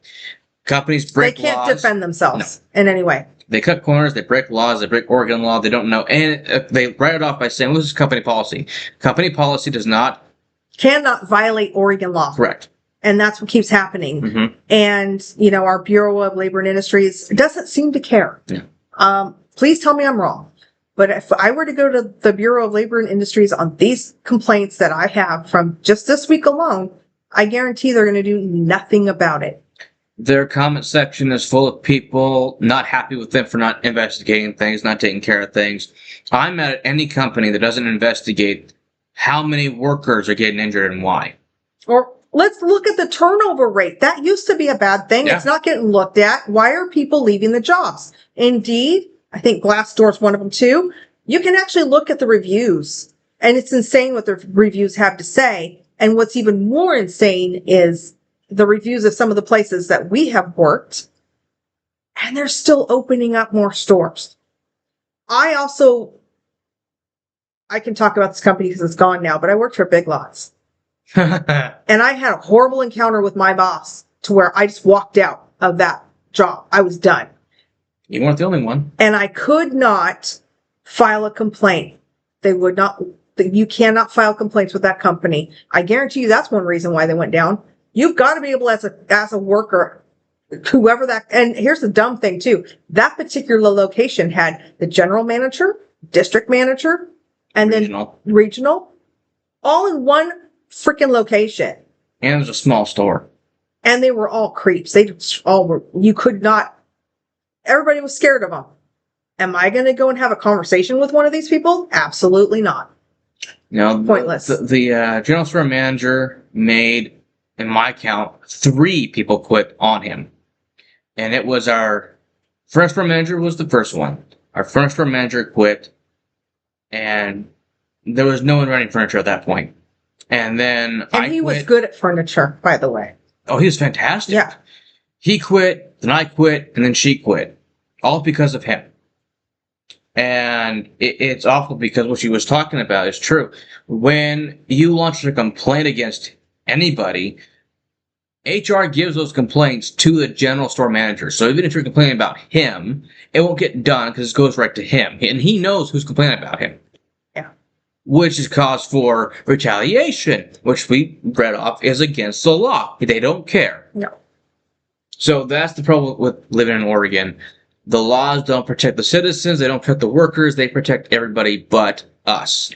Companies break laws. They can't defend themselves in any way. They cut corners, they break laws, they break Oregon law, they don't know. And they write it off by saying, well, this is company policy. Company policy Cannot violate Oregon law. Correct. And that's what keeps happening. Mm-hmm. And, our Bureau of Labor and Industries doesn't seem to care. Yeah. Please tell me I'm wrong. But if I were to go to the Bureau of Labor and Industries on these complaints that I have from just this week alone, I guarantee they're going to do nothing about it. Their comment section is full of people not happy with them for not investigating things, not taking care of things. I'm mad at any company that doesn't investigate how many workers are getting injured and why. Or let's look at the turnover rate. That used to be a bad thing. Yeah. It's not getting looked at. Why are people leaving the jobs? Indeed, I think Glassdoor is one of them too. You can actually look at the reviews, and it's insane what the reviews have to say. And what's even more insane is the reviews of some of the places that we have worked, and they're still opening up more stores. I can talk about this company because it's gone now, but I worked for Big Lots. And I had a horrible encounter with my boss to where I just walked out of that job. I was done. You weren't the only one. And I could not file a complaint. They would not. You cannot file complaints with that company. I guarantee you that's one reason why they went down. You've got to be able as a worker, whoever that, and here's the dumb thing too. That particular location had the general manager, district manager, and Regional. then regional, all in one freaking location. And it was a small store. And they were all creeps. They all were, you could not, everybody was scared of them. Am I going to go and have a conversation with one of these people? Absolutely not. No, Pointless. The general store manager made, in my count, 3 people quit on him. And it was our first store manager was the first one. Our first store manager quit, and there was no one running furniture at that point. And then And he was good at furniture, by the way. Oh, he was fantastic. Yeah. He quit, then I quit, and then she quit. All because of him. And it's awful because what she was talking about is true. When you launch a complaint against anybody, HR gives those complaints to the general store manager. So even if you're complaining about him, it won't get done because it goes right to him. And he knows who's complaining about him. Yeah. Which is cause for retaliation, which we read off is against the law. They don't care. No. So that's the problem with living in Oregon. The laws don't protect the citizens, they don't protect the workers, they protect everybody but us.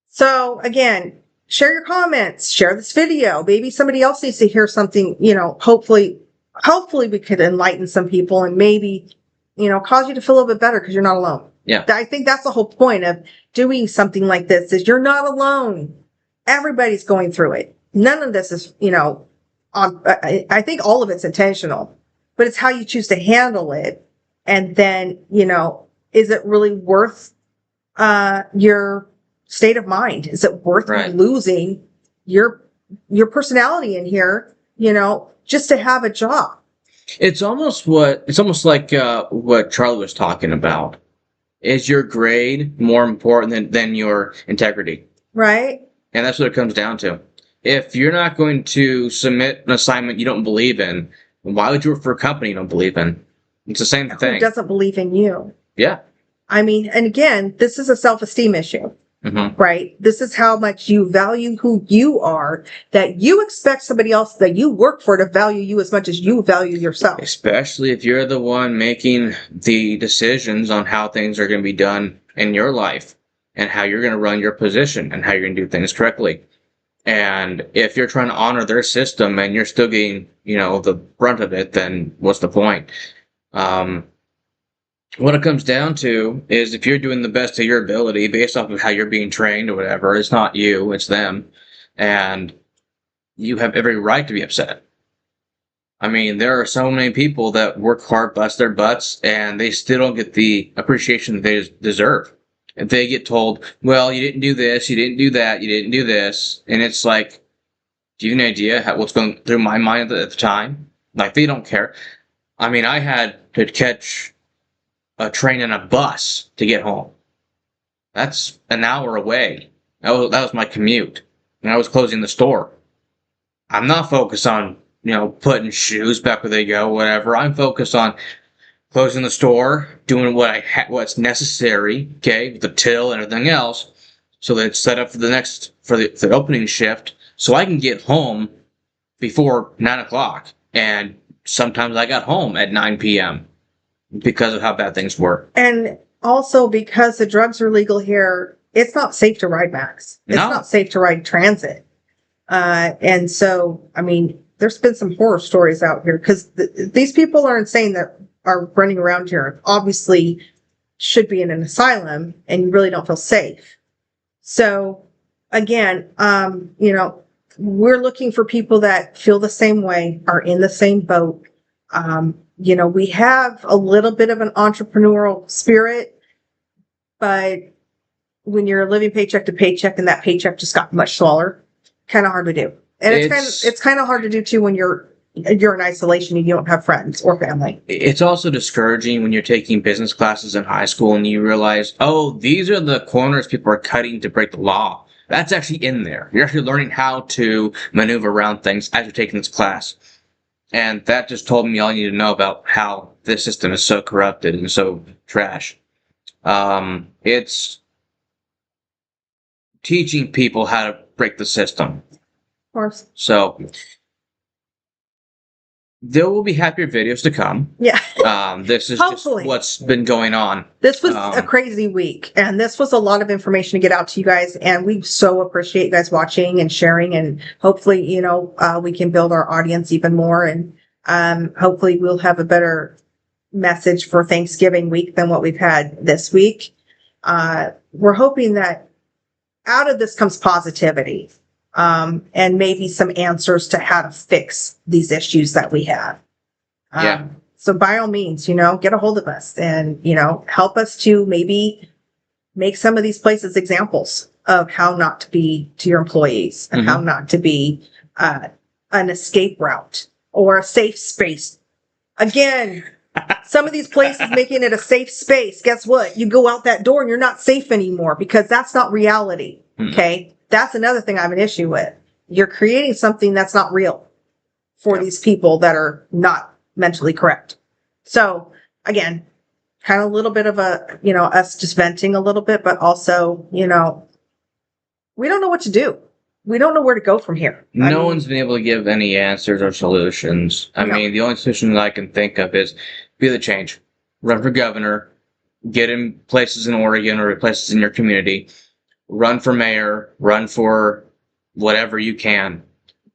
So again, share your comments, share this video. Maybe somebody else needs to hear something, hopefully we could enlighten some people and maybe, cause you to feel a little bit better because you're not alone. Yeah. I think that's the whole point of doing something like this is you're not alone. Everybody's going through it. None of this is, I think all of it's intentional, but it's how you choose to handle it. And then, is it really worth your state of mind? Is it worth Right. losing your personality in here, just to have a job? It's almost like what Charlie was talking about. Is your grade more important than your integrity? Right. And that's what it comes down to. If you're not going to submit an assignment you don't believe in, why would you work for a company you don't believe in? It's the same thing. Who doesn't believe in you? Yeah. I mean, and again, this is a self-esteem issue. Mm-hmm. Right? This is how much you value who you are, that you expect somebody else that you work for to value you as much as you value yourself. Especially if you're the one making the decisions on how things are going to be done in your life and how you're going to run your position and how you're going to do things correctly. And if you're trying to honor their system and you're still getting, the brunt of it, then what's the point? What it comes down to is if you're doing the best of your ability based off of how you're being trained or whatever, it's not you, it's them. And you have every right to be upset. I mean, there are so many people that work hard, bust their butts, and they still don't get the appreciation that they deserve. If they get told, well, you didn't do this, you didn't do that, you didn't do this, and it's like, do you have an idea what's going through my mind at the time? Like, they don't care. I mean, I had to catch a train and a bus to get home. That's an hour away. That was my commute. And I was closing the store. I'm not focused on, putting shoes back where they go, whatever. I'm focused on closing the store, doing what's necessary, okay, with the till and everything else, so that it's set up for the opening shift, so I can get home before 9 o'clock. And sometimes I got home at 9 p.m. because of how bad things were. And also because the drugs are legal here, it's not safe to ride Max. It's not safe to ride transit. And so, I mean, there's been some horror stories out here because these people are insane that are running around here. Obviously should be in an asylum and you really don't feel safe. So again, we're looking for people that feel the same way, are in the same boat. We have a little bit of an entrepreneurial spirit, but when you're living paycheck to paycheck and that paycheck just got much smaller, kind of hard to do. And it's kind of hard to do too when you're in isolation and you don't have friends or family. It's also discouraging when you're taking business classes in high school and you realize, oh, these are the corners people are cutting to break the law. That's actually in there. You're actually learning how to maneuver around things as you're taking this class. And that just told me all you need to know about how this system is so corrupted and so trash. It's teaching people how to break the system. Of course. So there will be happier videos to come. Yeah. This is Hopefully. just what's been going on. This was a crazy week, and this was a lot of information to get out to you guys, and we so appreciate you guys watching and sharing, and hopefully, we can build our audience even more, and hopefully we'll have a better message for Thanksgiving week than what we've had this week. We're hoping that out of this comes positivity, and maybe some answers to how to fix these issues that we have. Yeah. So by all means, get a hold of us and, help us to maybe make some of these places examples of how not to be to your employees and how not to be an escape route or a safe space. Again, some of these places making it a safe space. Guess what? You go out that door and you're not safe anymore because that's not reality. Okay. That's another thing I have an issue with. You're creating something that's not real for these people that are not mentally correct. So again, kind of a little bit of a, us just venting a little bit, but also, we don't know what to do. We don't know where to go from here. No one's been able to give any answers or solutions. I mean, the only solution that I can think of is be the change. Run for governor, get in places in Oregon or places in your community, run for mayor, run for whatever you can.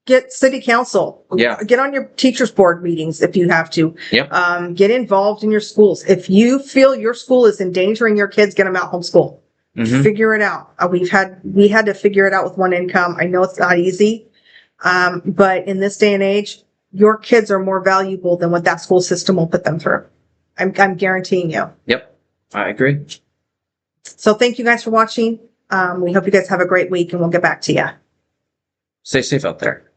Get city council. Yeah. Get on your teachers board meetings if you have to. Yep. Get involved in your schools. If you feel your school is endangering your kids, get them out homeschool. Figure it out. We had to figure it out with one income. I know it's not easy. But in this day and age, your kids are more valuable than what that school system will put them through. I'm guaranteeing you. Yep. I agree. So thank you guys for watching. We hope you guys have a great week and we'll get back to you. Stay safe out there.